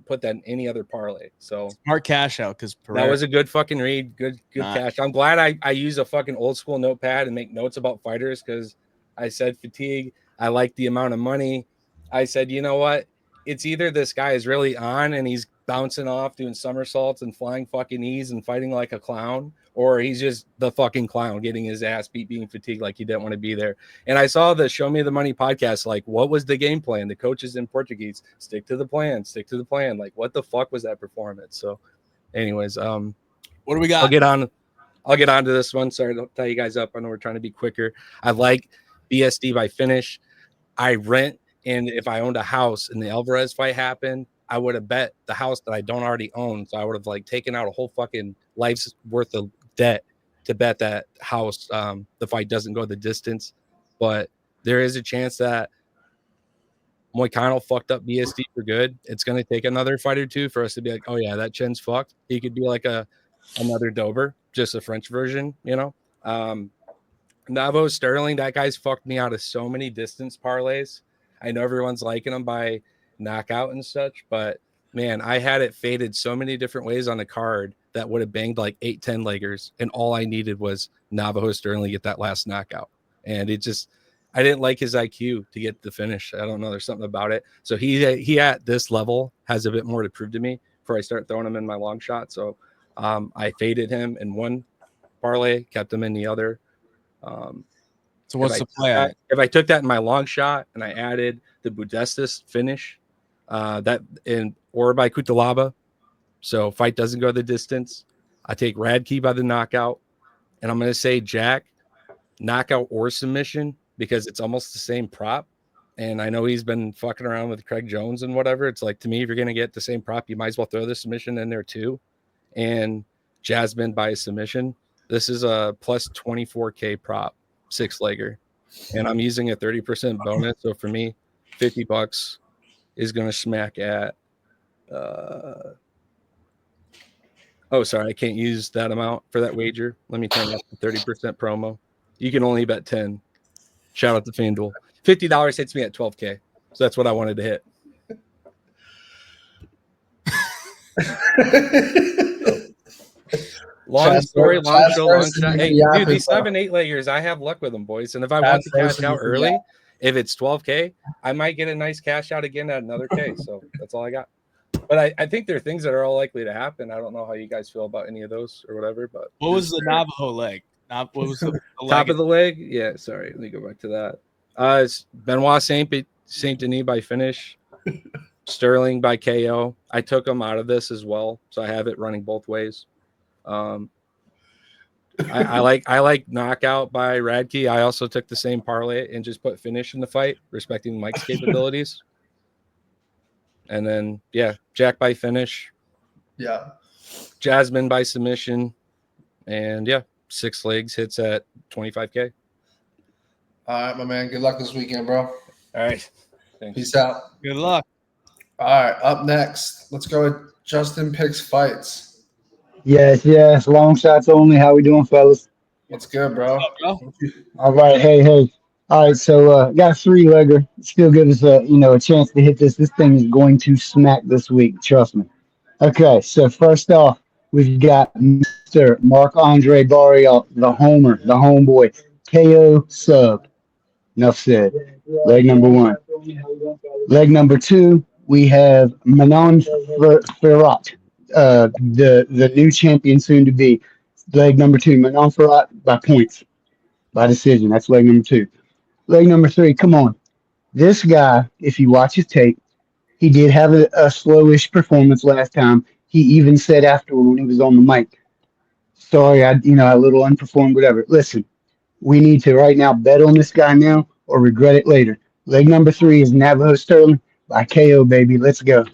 put that in any other parlay. So smart cash out because that was a good fucking read. Good cash. I'm glad I use a fucking old school notepad and make notes about fighters because I said fatigue. I like the amount of money. I said, you know what? It's either this guy is really on and he's bouncing off, doing somersaults and flying fucking knees and fighting like a clown, or he's just the fucking clown getting his ass beat, being fatigued like he didn't want to be there. And I saw the Show Me the Money podcast. Like, what was the game plan? The coaches in Portuguese, stick to the plan, stick to the plan. Like, what the fuck was that performance? So, anyways, what do we got? I'll get on to this one. Sorry to tie you guys up. I know we're trying to be quicker. I like BSD by finish. I rent, and if I owned a house and the Alvarez fight happened, I would have bet the house that I don't already own. So I would have like taken out a whole fucking life's worth of debt to bet that house the fight doesn't go the distance. But there is a chance that Moicano fucked up BSD for good. It's going to take another fight or two for us to be like, oh yeah, that chin's fucked. He could be like another Dober, just a French version, you know. Navo Sterling, that guy's fucked me out of so many distance parlays. I know everyone's liking him by knockout and such, but man, I had it faded so many different ways on the card that would have banged like 8-10 leggers, and all I needed was Navajo Sterling get that last knockout. And it just, I didn't like his IQ to get the finish. I don't know, there's something about it. So he at this level has a bit more to prove to me before I start throwing him in my long shot. So I faded him in one parlay, kept him in the other. So what's the play at? If I took that in my long shot and I added the Budestis finish, that in or by Kutalaba, so fight doesn't go the distance, I take Radke by the knockout, and I'm going to say Jack knockout or submission because it's almost the same prop. And I know he's been fucking around with Craig Jones and whatever. It's like, to me, if you're going to get the same prop, you might as well throw the submission in there too. And Jasmine by submission. This is a plus 24K prop, 6-legger. And I'm using a 30% bonus. So for me, $50 is going to smack at, sorry, I can't use that amount for that wager. Let me turn up the 30% promo. You can only bet 10. Shout out to FanDuel. $50 hits me at 12K. So that's what I wanted to hit. Long story, long show, long shot. Hey, dude, these 7-8 leggers, I have luck with them, boys. And if I want to cash out early, if it's 12K, I might get a nice cash out again at another K. So that's all I got. But I think there are things that are all likely to happen. I don't know how you guys feel about any of those or whatever. But what was the Navajo leg? What was the top of the leg? Yeah, sorry. Let me go back to that. It's Benoit Saint Denis by finish, Sterling by KO. I took him out of this as well, so I have it running both ways. I like knockout by Radke. I also took the same parlay and just put finish in the fight, respecting Mike's capabilities. And then Jack by finish. Yeah. Jasmine by submission. And 6 legs hits at 25K. All right, my man. Good luck this weekend, bro. All right. Thanks. Peace out. Good luck. All right, up next, let's go with Justin Picks Fights. Yes. Long shots only. How we doing, fellas? What's good, bro? All right. Hey. All right. So got a 3-legger. Still give us a chance to hit this. This thing is going to smack this week. Trust me. Okay. So first off, we've got Mr. Marc-Andre Barriault, the homer, the homeboy, KO sub. Enough said. Leg number 1. Leg number 2, we have Manon Ferrat, the new champion soon to be. Leg number 2, Manon Ferrat by points, by decision. That's leg number 2. Leg number 3, come on. This guy, if you watch his tape, he did have a slowish performance last time. He even said afterward when he was on the mic, sorry, I a little unperformed, whatever. Listen, we need to right now bet on this guy now or regret it later. Leg number 3 is Navajo Sterling by KO, baby. Let's go.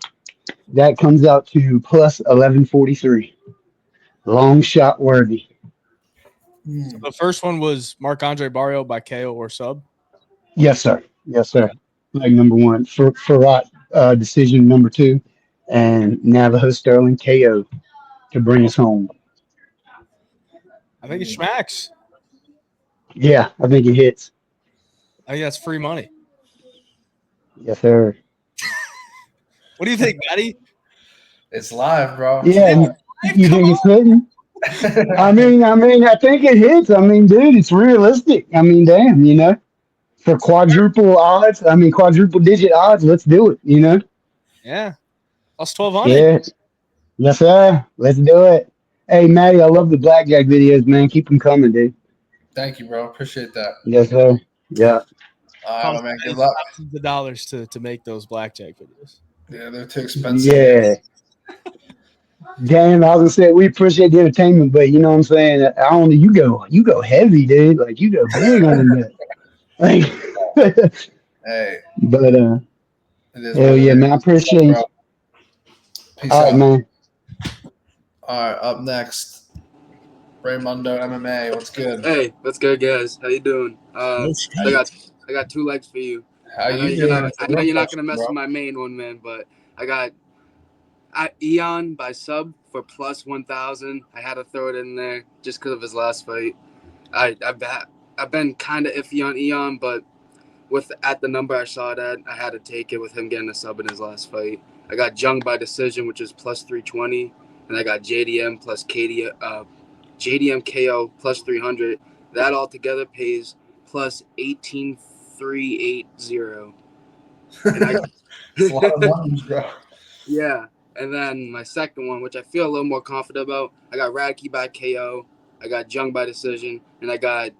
That comes out to plus 1143. Long shot worthy. So the first one was Marc-Andre Barriault by KO or sub? Yes, sir. Leg number 1. Ferrat, decision number 2. And Navajo Sterling KO to bring us home. I think it smacks. Yeah, I think it hits. I think that's free money. Yes, sir. What do you think, Matty? It's live, bro. Yeah, you think it's hitting? I mean, I think it hits. I mean, dude, it's realistic. I mean, damn, for quadruple odds, quadruple digit odds, let's do it, Yeah. Plus 1,200. Yeah. Yes, sir. Let's do it. Hey, Matty, I love the blackjack videos, man. Keep them coming, dude. Thank you, bro. Appreciate that. Yes, sir. Yeah. All right, man. Good luck. Thousands of dollars to make those blackjack videos. Yeah, they're too expensive. Yeah. Damn, I was gonna say we appreciate the entertainment, but you know what I'm saying? I don't know. You go heavy, dude. Like you go big on that. Like, hey. But hell yeah, man. I appreciate you. Peace All out. right, man. All right, up next, Raymundo MMA. What's good? Hey, what's good, guys? How you doing? I got 2 legs for you. I know you're not gonna mess with my main one, man, but I got Eon by sub for plus 1,000. I had to throw it in there just because of his last fight. I've been kind of iffy on Eon, but at the number I saw it at, I had to take it with him getting a sub in his last fight. I got Jung by decision, which is plus 320, and I got JDM plus JDM KO plus 300. That all together pays plus 18,380. It's a lot of numbers, bro. Yeah. And then my second one, which I feel a little more confident about, I got Radke by KO, I got Jung by decision, and I got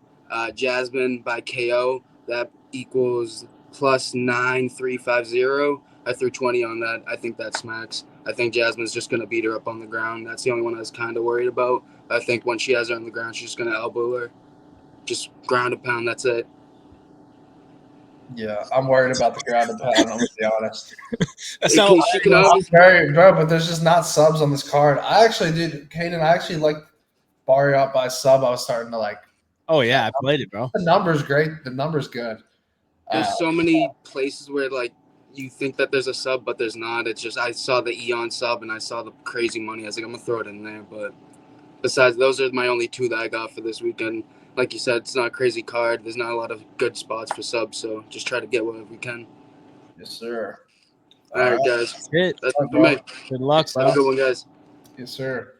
Jasmine by KO. That equals plus 9,350. I threw 20 on that. I think that smacks. I think Jasmine's just going to beat her up on the ground. That's the only one I was kind of worried about. I think when she has her on the ground, she's just going to elbow her. Just ground and pound. That's it. Yeah, I'm worried about the ground and pound. I'm gonna be honest. That's how bro. But there's just not subs on this card. I actually did, Kaden. I actually like Barry up by sub. I was starting to like. Oh yeah, I played it, bro. The number's great. The number's good. There's so many places where like you think that there's a sub, but there's not. It's just I saw the Eon sub and I saw the crazy money. I was like, I'm gonna throw it in there. But besides, those are my only two that I got for this weekend. Like you said, it's not a crazy card. There's not a lot of good spots for subs, so just try to get whatever we can. Yes, sir. All right, guys. That's it. That's it for me. Good luck, Have a good one, guys. Yes, sir.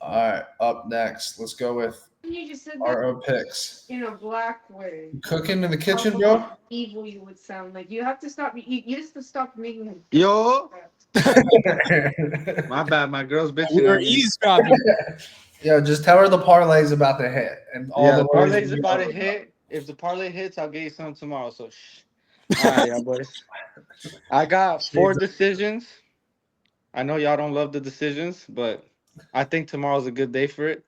All right, up next, let's go with You just said RO picks. in a black way. Cooking in the kitchen, bro. Evil, you would sound like. You have to stop. You just have to stop making him. Yo. My bad. My girl's bitching. We're eavesdropping. Yo, just tell her the parlay's about to hit, and all the the parlay's about to hit. If the parlay hits, I'll get you some tomorrow. So, all right, y'all boys. I got 4 decisions. I know y'all don't love the decisions, but I think tomorrow's a good day for it.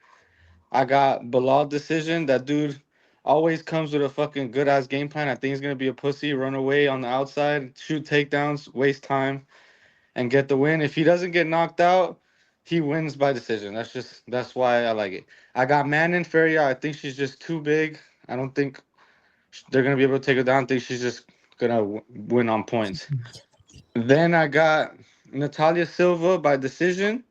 I got Bilal decision. That dude always comes with a fucking good ass game plan. I think he's gonna be a pussy, run away on the outside, shoot takedowns, waste time, and get the win. If he doesn't get knocked out, he wins by decision. That's why I like it. I got Manon Ferrier. I think she's just too big. I don't think they're gonna be able to take her down. I think she's just gonna win on points. Then I got Natalia Silva by decision.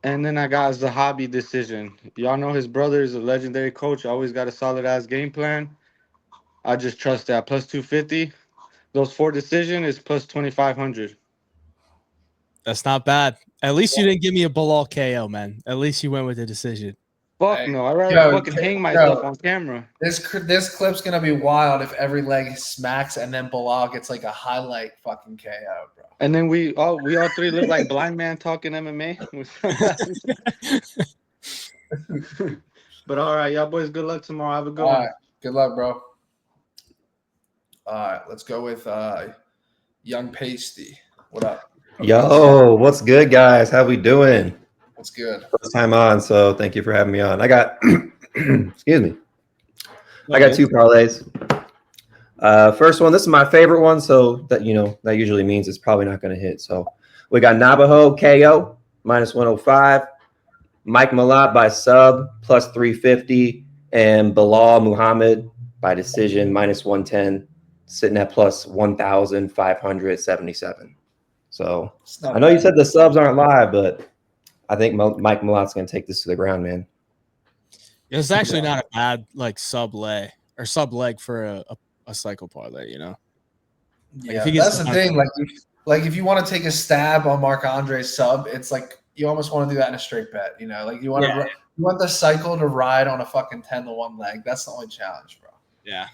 And then I got Zahabi decision. Y'all know his brother is a legendary coach. Always got a solid ass game plan. I just trust that. Plus 250. Those 4 decision is plus 2,500. That's not bad. At least you didn't give me a Bilal KO, man. At least you went with the decision. Fuck no. I'd rather fucking hang myself on camera. This clip's gonna be wild if every leg smacks and then Bilal gets like a highlight fucking KO, bro. And then we all 3 look like blind man talking MMA. But all right, y'all boys, good luck tomorrow. Have a good one. Right. Good luck, bro. All right, let's go with Young Pasty. What up? Yo, what's good, guys? How we doing? What's good? First time on, so thank you for having me on. I got, excuse me. I got 2 parlays. First one, this is my favorite one, so that that usually means it's probably not going to hit. So we got Navajo KO minus 105, Mike Malott by sub plus 350, and Bilal Muhammad by decision minus 110, sitting at plus 1,577. So I know you said the subs aren't live, but I think Mike Malott's going to take this to the ground, man. It's actually not a bad sub leg for a cycle parlay, Yeah, that's the thing. If you want to take a stab on Marc Andre's sub, it's like you almost want to do that in a straight bet. You want the cycle to ride on a fucking 10-1 leg. That's the only challenge, bro. Yeah.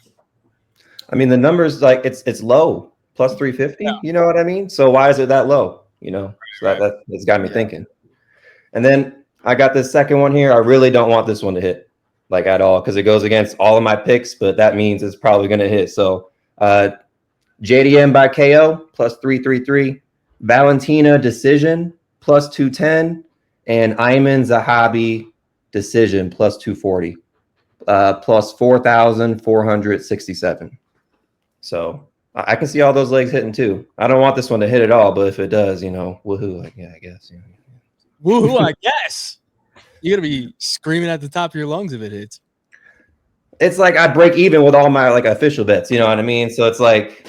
I mean, the numbers it's low, plus 350. Yeah. You know what I mean? So why is it that low? So that's got me thinking. And then I got this second one here. I really don't want this one to hit at all because it goes against all of my picks, but that means it's probably going to hit. So JDM by KO plus 333, Valentina decision plus 210, and Ayman Zahabi decision plus 240, plus 4,467. So I can see all those legs hitting too. I don't want this one to hit at all, but if it does, woohoo! I guess. Woohoo! I guess you're gonna be screaming at the top of your lungs if it hits. It's like I break even with all my official bets. You know what I mean? So it's like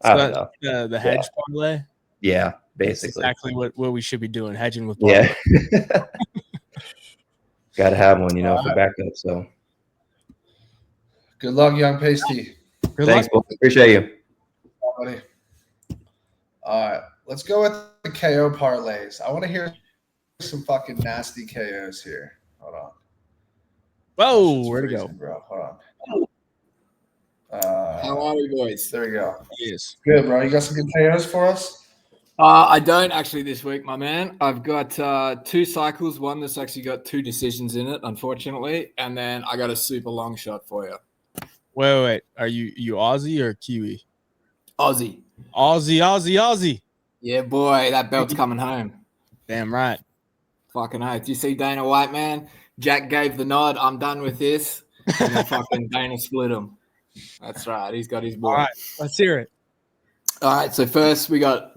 I don't know. The hedge parlay. Yeah, basically. That's exactly what we should be doing, hedging with parlay. Yeah. Got to have one, for backup. So good luck, Young Pasty. Thanks, boy. Appreciate you. All right, let's go with the KO parlays. I want to hear some fucking nasty KOs here. Hold on. Whoa, where'd it go? Bro. Hold on. How are we, boys? There we go. Yes. Good, bro. You got some good KOs for us? I don't actually this week, my man. I've got 2 cycles. One that's actually got 2 decisions in it, unfortunately, and then I got a super long shot for you. Wait. Are you Aussie or Kiwi? Aussie. Aussie. Yeah, boy, that belt's coming home. Damn right. Fucking oath. Do you see Dana White, man? Jack gave the nod. I'm done with this. And then fucking Dana split him. That's right. He's got his boy. All right, let's hear it. All right, so first we got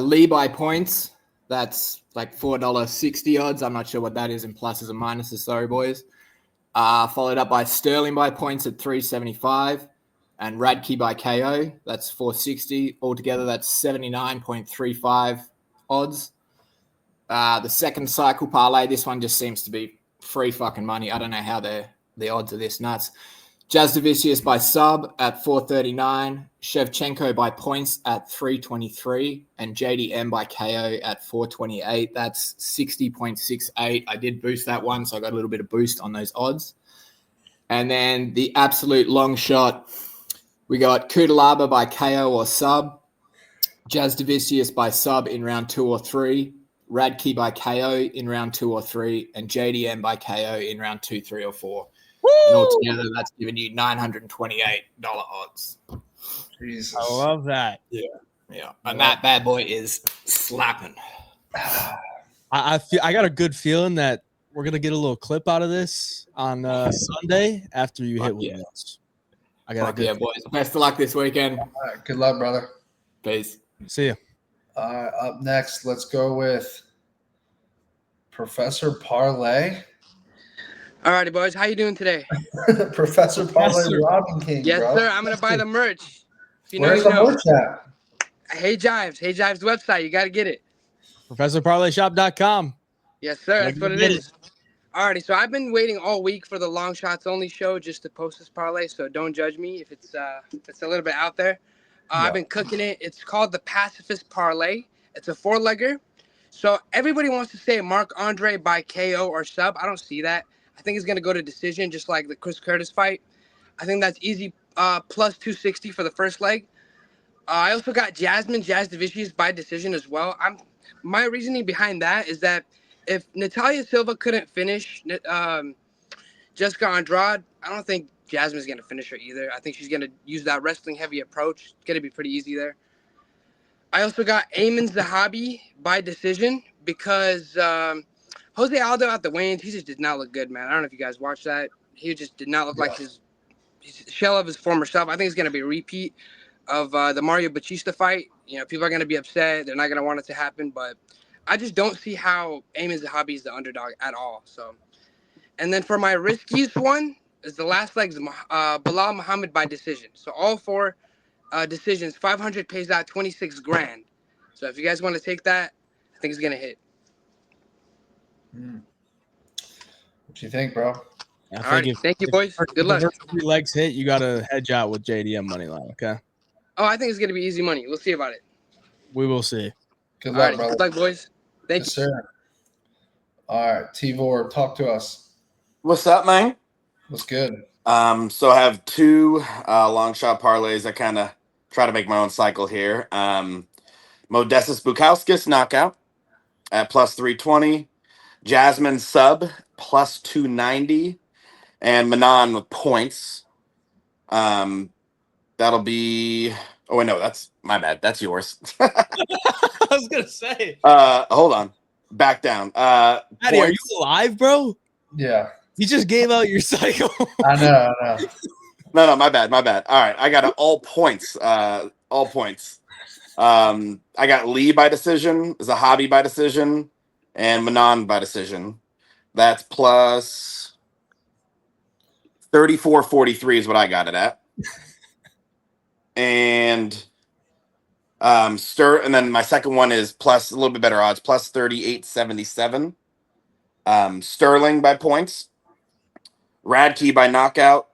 Lee by points. That's like $4.60 odds. I'm not sure what that is in pluses and minuses. Sorry, boys. Followed up by Sterling by points at $3.75 and Radke by KO. That's $4.60. Altogether, that's 79.35 odds. The second cycle parlay, this one just seems to be free fucking money. I don't know how the odds are this nuts. Jazdavicius by sub at $4.39, Shevchenko by points at $3.23, and JDM by KO at $4.28. That's 60.68. I did boost that one, so I got a little bit of boost on those odds. And then the absolute long shot, we got Kudalaba by KO or sub, Jazdavicius by sub in round 2 or 3, Radke by KO in round 2 or 3, and JDM by KO in round 2, 3, or 4. And altogether, that's giving you $928 odds. Jesus. I love that. Yeah. And that bad boy is slapping. I got a good feeling that we're gonna get a little clip out of this on Sunday after you hit with us. I got a good boys. Best of luck this weekend. All right, good luck, brother. Peace. See ya. Up next, let's go with Professor Parlay. All righty, boys. How you doing today? Professor Parlay Robin King, Yes, bro. sir. I'm going to buy the merch. If you know, Where's you the know. merch at? Hayvjive's website. You got to get it. ProfessorParlayShop.com. Yes, sir. That's what it is. Alrighty, so I've been waiting all week for the Long Shots Only show just to post this parlay, so don't judge me if it's a little bit out there. I've been cooking it. It's called the Pacifist Parlay. It's a 4-legger. So everybody wants to say Mark Andre by KO or sub. I don't see that. I think he's going to go to decision just like the Chris Curtis fight. I think that's easy plus 260 for the first leg. I also got Jazdavicius by decision as well. My reasoning behind that is that if Natalia Silva couldn't finish Jessica Andrade, I don't think Jasmine's going to finish her either. I think she's going to use that wrestling-heavy approach. It's going to be pretty easy there. I also got Ayman Zahabi by decision because Jose Aldo at the weigh-ins, he just did not look good, man. I don't know if you guys watched that. He just did not look like his shell of his former self. I think it's going to be a repeat of the Mario Batista fight. You know, people are going to be upset. They're not going to want it to happen, but I just don't see how Ayman Zahabi is the underdog at all. So, and then for my riskiest one is the last leg's Bilal Muhammad by decision. So all 4 decisions, 500 pays out 26 grand. So if you guys want to take that, I think it's going to hit. What do you think, bro? I All right, thank you, boys. Good luck. If the 3 legs hit, you got to hedge out with JDM money line, okay? Oh, I think it's going to be easy money. We'll see about it. We will see. Good All luck, right, brother. good luck, boys. Thank you. Sir. All right, T-Vor, talk to us. What's up, man? What's good? So I have 2 long shot parlays. I kind of try to make my own cycle here. Modestus Bukauskas knockout at plus 320. Jasmine sub plus 290. And Manon with points. That'll be... Oh, wait, no, that's my bad. That's yours. I was going to say. Hold on. Back down. Matty, are you alive, bro? Yeah. You just gave out your cycle. I know. No, my bad. All right, I got all points. All points. I got Lee by decision, Zahabi by decision, and Manon by decision. That's plus 34.43 is what I got it at. And and then my second one is plus a little bit better odds, plus 38.77. Sterling by points, Radke by knockout,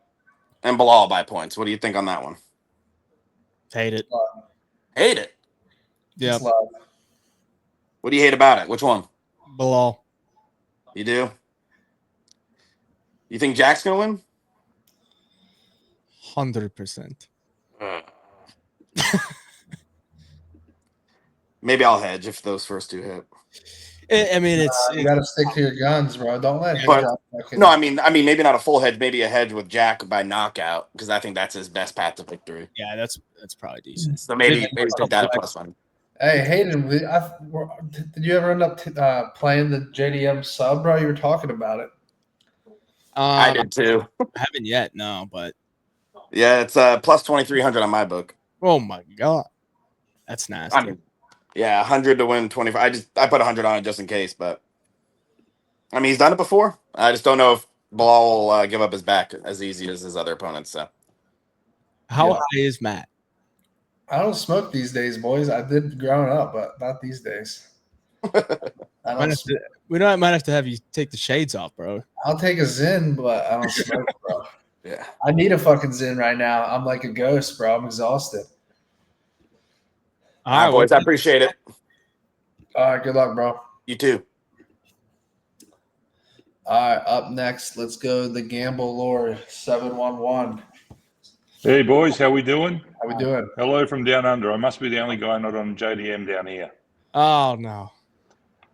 and Bilal by points. What do you think on that one? Hate it. Hate it. Yeah. What do you hate about it? Which one? Bilal. You do? You think Jack's gonna win? 100%. Maybe I'll hedge if those first two hit. I mean, you got to stick to your guns, bro. Don't let him But drop fucking. no, I mean, maybe not a full hedge, maybe a hedge with Jack by knockout because I think that's his best path to victory. Yeah, that's probably decent. So maybe take that at plus one. Hey, Hayden, did you ever end up playing the JDM sub, bro? You were talking about it. I did too. I haven't yet, no, but yeah, it's plus 2,300 on my book. Oh my god, that's nasty. I mean, yeah, 100 to win 25. I put 100 on it just in case, but I mean, he's done it before. I just don't know if Ball will give up his back as easy as his other opponents. So, how high is Matt? I don't smoke these days, boys. I did growing up, but not these days. I don't smoke. Might have to have you take the shades off, bro. I'll take a Zin, but I don't smoke, bro. Yeah. I need a fucking Zin right now. I'm like a ghost, bro. I'm exhausted. All right, boys. I appreciate it. All right. Good luck, bro. You too. All right. Up next, let's go the Gamble Lord 711. Hey, boys. How we doing? How we doing? Hello from down under. I must be the only guy not on JDM down here. Oh, no.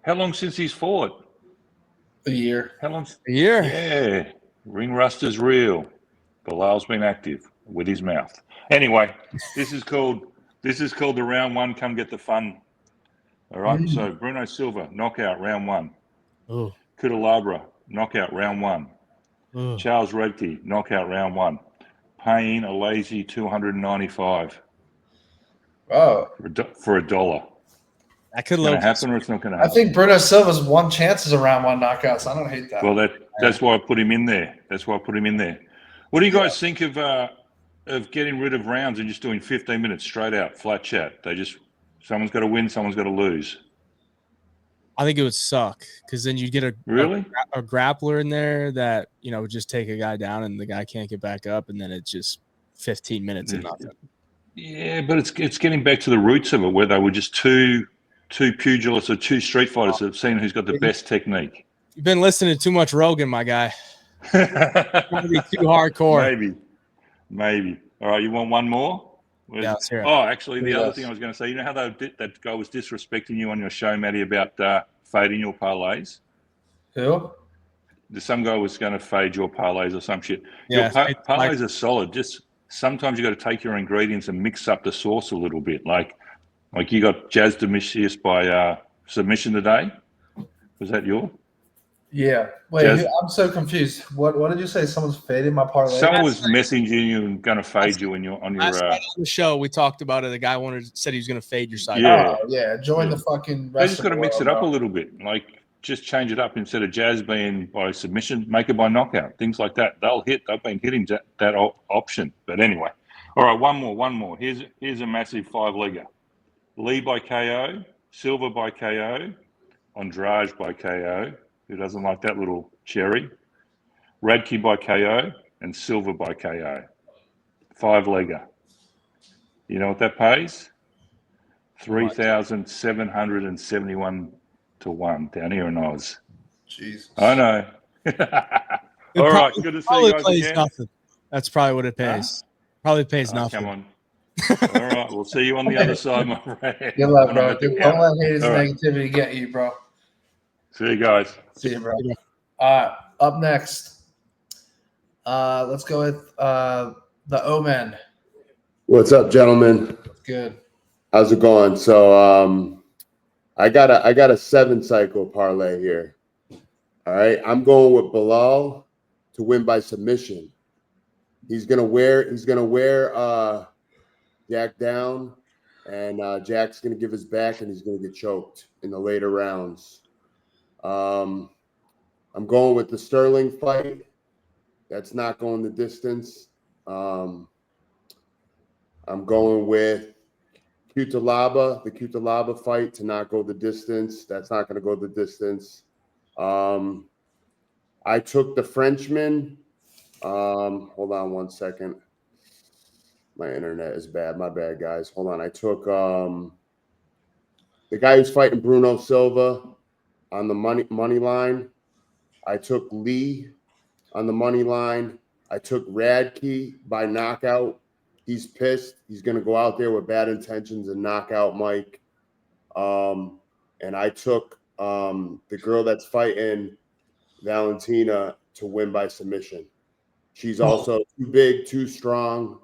How long since he's fought? A year. How long? A year. Yeah. Ring rust is real. Bilal's been active with his mouth. Anyway, this is called the round one. Come get the fun. All right. So Bruno Silva, knockout, round one. Oh. Kudalabra, knockout, round one. Oh. Charles Redkey, knockout, round one. Payne, a lazy 295. Oh. For $1. That could happen or it's not going to I happen. think Bruno Silva's won chances around one knockouts. I don't hate that. Well, that's why I put him in there. What do you guys think of getting rid of rounds and just doing 15 minutes straight out, flat chat? Someone's got to win, someone's got to lose. I think it would suck because then you get a grappler in there that would just take a guy down and the guy can't get back up, and then it's just 15 minutes of nothing. Yeah, but it's getting back to the roots of it, where they were just two pugilists or two street fighters that have seen who's got the best technique. You've been listening to too much Rogan, my guy. It's gonna be too hardcore. Maybe. All right, you want one more? Yeah, let's hear it. Oh, actually, the other thing I was going to say, you know how that guy was disrespecting you on your show, Matty, about fading your parlays? Who? Some guy was going to fade your parlays or some shit. Yeah, your parlays are solid. Just sometimes you got to take your ingredients and mix up the sauce a little bit. Like you got Jazz Domitius by submission today. Was that your? Yeah. Wait, Jazz? I'm so confused. What did you say? Someone's faded my parlay? Someone was messaging you and going to fade you on your. Last night on the show, we talked about it. The guy said he was going to fade your side. Yeah. Oh, yeah. Join the fucking. They just got to mix it up a little bit. Like just change it up instead of Jazz being by submission, make it by knockout. Things like that. They'll hit. They've been hitting that option. But anyway, all right. One more. Here's a massive 5-legger. Lee by KO, Silva by KO, Andrade by KO. Who doesn't like that little cherry? Radke by KO and Silva by KO. 5-legger. You know what that pays? 3,771 to 1 down here in Oz. Jesus. I know. All right, good to see you guys again. Nothing. That's probably what it pays. Probably pays nothing. Come on. All right, we'll see you on the other side, my friend. Good luck, bro. Don't let Hayden's negativity get you, bro. See you guys. See you, bro. All right, up next, let's go with the Omen. What's up, gentlemen? Good. How's it going? So I got a 7-cycle parlay here. All right, I'm going with Bilal to win by submission. He's gonna wear Jack down, and Jack's gonna give his back, and he's gonna get choked in the later rounds. I'm going with the Sterling fight. That's not going the distance. I'm going with the Cutelaba fight to not go the distance. That's not going to go the distance. I took the Frenchman. Hold on one second. My internet is bad. My bad, guys. Hold on. I took the guy who's fighting Bruno Silva on the money line. I took Lee on the money line. I took Radke by knockout. He's pissed. He's going to go out there with bad intentions and knock out Mike. And I took the girl that's fighting Valentina to win by submission. She's also too big, too strong,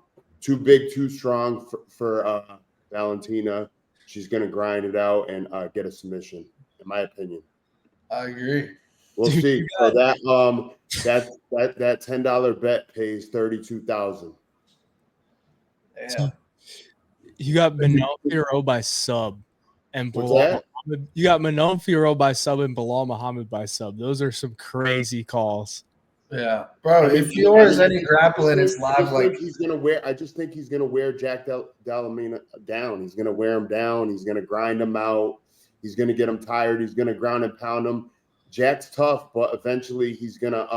for Valentina. She's going to grind it out and get a submission, in my opinion. I agree. We'll see. So that $10 bet pays $32,000. Yeah. You got Manon Firo by sub and What's Bilal that? Muhammad. You got Manon Firo by sub and Bilal Muhammad by sub. Those are some crazy calls. Yeah, bro. If Fior's any grappling, it's live. Like I just think he's gonna wear Jack Dellamina down. He's gonna wear him down. He's gonna grind him out. He's gonna get him tired. He's gonna ground and pound him. Jack's tough, but eventually he's gonna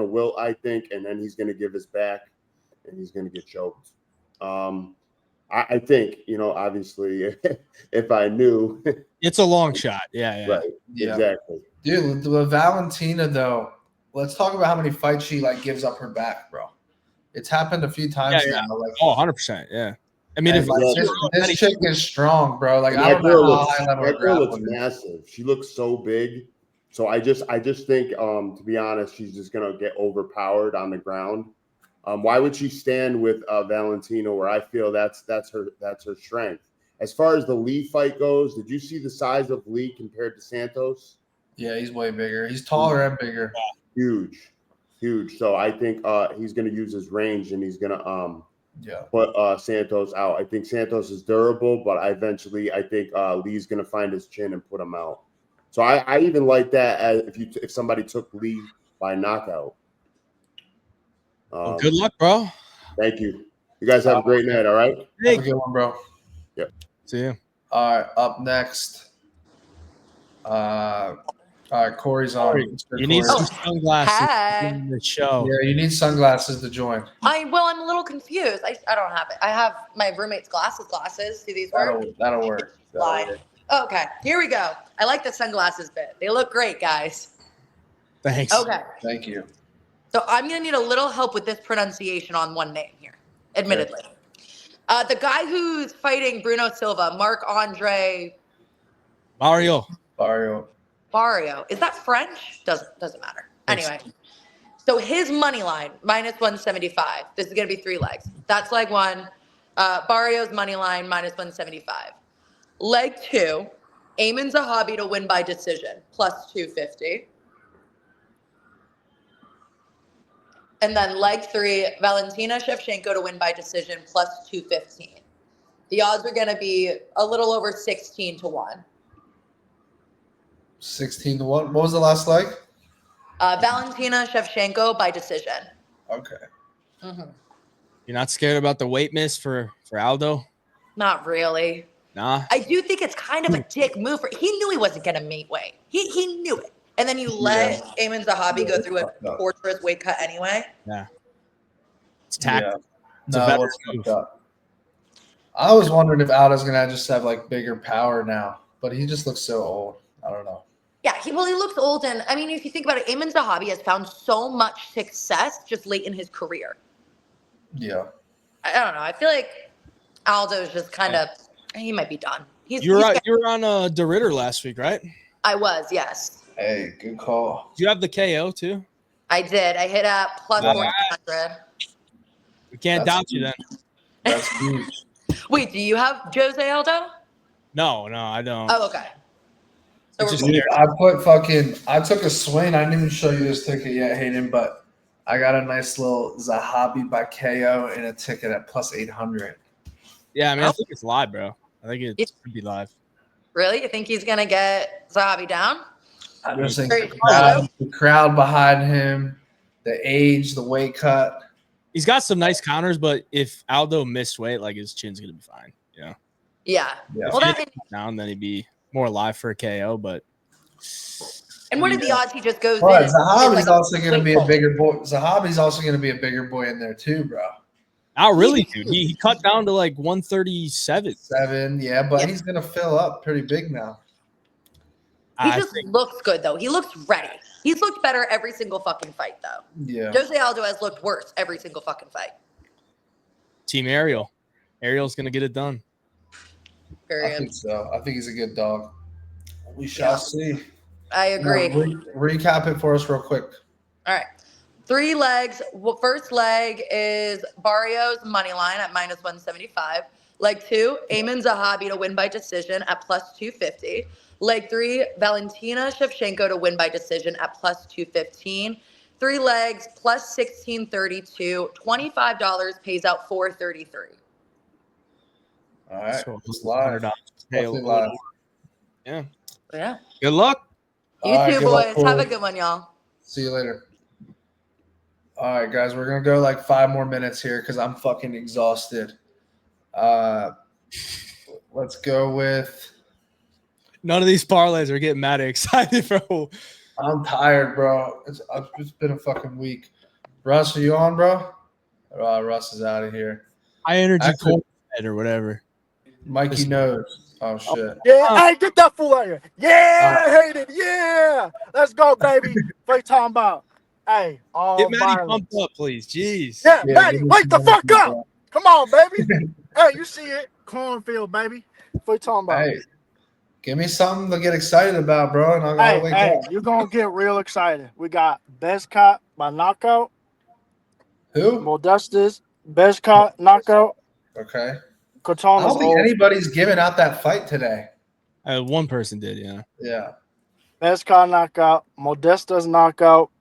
wilt, I think, and then he's gonna give his back, and he's gonna get choked. I think, obviously, if I knew, it's a long shot. Yeah. Right. Yeah. Exactly. Dude, with Valentina though, let's talk about how many fights she gives up her back, bro. It's happened a few times now. 100%. Yeah. I mean, if this chick is strong, bro. Like, I that don't know how high level that girl looks grappling is. massive. She looks so big. So I just think, to be honest, she's just gonna get overpowered on the ground. Why would she stand with Valentina, where I feel that's her strength? As far as the Lee fight goes, did you see the size of Lee compared to Santos? Yeah, he's way bigger. He's taller and bigger. Huge. So I think he's going to use his range, and he's going to put Santos out. I think Santos is durable, but I think Lee's going to find his chin and put him out. So I even like that as if somebody took Lee by knockout. Well, good luck, bro. Thank you. You guys have a great night. All right. Have a good one, bro. Yep. See you. All right. Up next. All right, Corey's on. You need some sunglasses Hi. in the show. Yeah, you need sunglasses to join. I'm a little confused. I don't have it. I have my roommate's glasses. Do these work? That'll work. Lie. Okay, here we go. I like the sunglasses bit. They look great, guys. Thanks. Okay. Thank you. So I'm going to need a little help with this pronunciation on one name here, admittedly. The guy who's fighting Bruno Silva, Marc-Andre Barrio. Is that French? Doesn't matter. Anyway, so his money line, minus 175. This is going to be 3 legs. That's leg 1. Barrio's money line, minus 175. Leg 2, Ayman Zahabi to win by decision, plus 250. And then leg 3, Valentina Shevchenko to win by decision, plus 215. The odds are going to be a little over 16-1. 16-1. What was the last leg? Valentina Shevchenko by decision. Okay. Mm-hmm. You're not scared about the weight miss for Aldo? Not really. Nah. I do think it's kind of a dick move. He knew he wasn't going to meet weight. He knew it. And then you let Ayman Zahabi go through a torturous weight cut anyway. Yeah. It's tactical. Yeah. No, it's fucked up. I was wondering if Aldo's going to just have bigger power now, but he just looks so old. I don't know. Yeah, he looks old. And I mean, if you think about it, Ayman Zahabi has found so much success just late in his career. Yeah. I don't know. I feel like Aldo is just kind of, he might be done. You were on De Ritter last week, right? I was, yes. Hey, good call. Do you have the KO too? I did. I hit at plus 100. We can't doubt you then. That's huge. Wait, do you have Jose Aldo? No, I don't. Oh, okay. So Dude, I took a swing. I didn't even show you this ticket yet, Hayden, but I got a nice little Zahabi by KO and a ticket at plus 800. Yeah, I mean, I think it's live, bro. I think it could be live. Really? You think he's going to get Zahabi down? I just think the crowd behind him, the age, the weight cut. He's got some nice counters, but if Aldo missed weight, his chin's going to be fine. Yeah. Yeah. Well, that down, then he'd be more live for a KO, but. And what are the odds he just goes in? Zahabi's also going to be a bigger boy. Zahabi's also going to be a bigger boy in there too, bro. Not really, dude. He cut down to 137. Yeah, but he's going to fill up pretty big now. He just looks good, though. He looks ready. He's looked better every single fucking fight, though. Yeah. Jose Aldo has looked worse every single fucking fight. Team Ariel. Ariel's going to get it done. Period. I think so. I think he's a good dog. We shall see. I agree. Recap it for us real quick. All right. 3 legs. Well, first leg is Barrios money line at -175. Leg 2, Ayman Zahabi to win by decision at +250. Leg 3, Valentina Shevchenko to win by decision at +215. 3 legs +1632. $25 pays out $433. All right. So it's live. Definitely live. Yeah. Yeah. Good luck. You too, boys. Have a good one, y'all. See you later. All right, guys, we're gonna go like 5 more minutes here because I'm fucking exhausted. Let's go with. None of these parlays are getting Matty excited, bro. I'm tired, bro. It's been a fucking week. Russ, are you on, bro? Russ is out of here. High energy cold or whatever. Mikey knows. Oh shit. Yeah, hey, get that fool out here. Yeah, hate it. Yeah, let's go, baby. What you talking about? Hey, all Get Matty violence. pumped up, please. Jeez. Yeah, Matty, wake the fuck up. Come on, baby. Hey, you see it? Cornfield, baby. What you talking about? Hey, give me something to get excited about, bro, and I'll wake Hey, up. you're gonna get real excited. We got Best Cop by knockout. Who? Modestas, Best Cop knockout. Okay. I Katana's don't think anybody's giving out that fight today. One person did, yeah. Yeah. Best Cop knockout. Modestas knockout.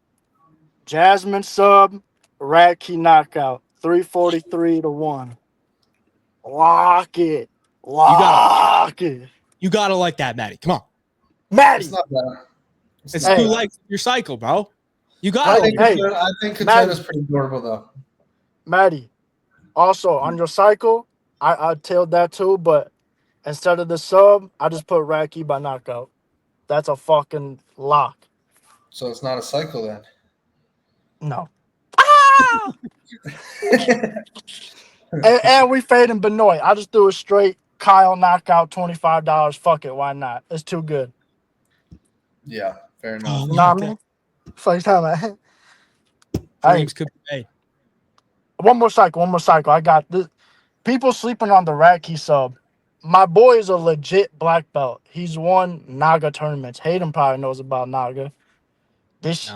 Jasmine sub. Radkey knockout. 343 to 1. Lock it. Lock it. You gotta like that, Matty. Come on. Matty. It's not bad. It's 2 legs your cycle, bro. You got I it. think Katona's pretty adorable though. Matty. Also, on your cycle, I tailed that too, but instead of the sub, I just put Radkey by knockout. That's a fucking lock. So it's not a cycle then. No. and we fading Benoit. I just threw a straight Kyle knockout, $25. Fuck it, why not? It's too good. Yeah, fair enough. You know what I mean? First time I Dreams could be made. One more cycle. I got this. People sleeping on the Radkey sub. My boy is a legit black belt. He's won Naga tournaments. Hayden probably knows about Naga. He's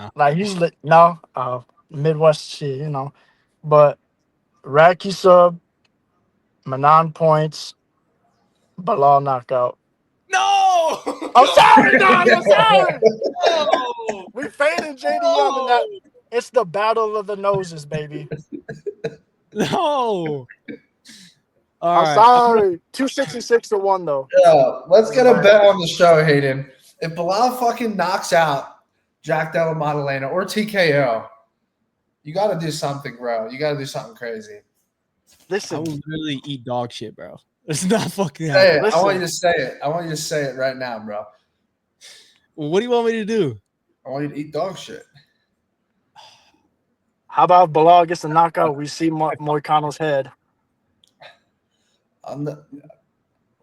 lit. No, Midwest shit, you know. But Radkey sub, Manon points, Bilal knockout. No! I'm sorry, dog. I'm sorry. No! We fading JDM in that. It's the battle of the noses, baby. No. I'm sorry. 266 to 1 though. Yeah, let's get a bet on the show, Hayden. If Bilal fucking knocks out Jack Della Maddalena or TKO, you got to do something, bro. You got to do something crazy. Listen, I will literally eat dog shit, bro. It's not fucking Say it. happening. I want you to say it. I want you to say it right now, bro. Well, what do you want me to do? I want you to eat dog shit. How about Bilal gets a knockout? We see Moicano's head.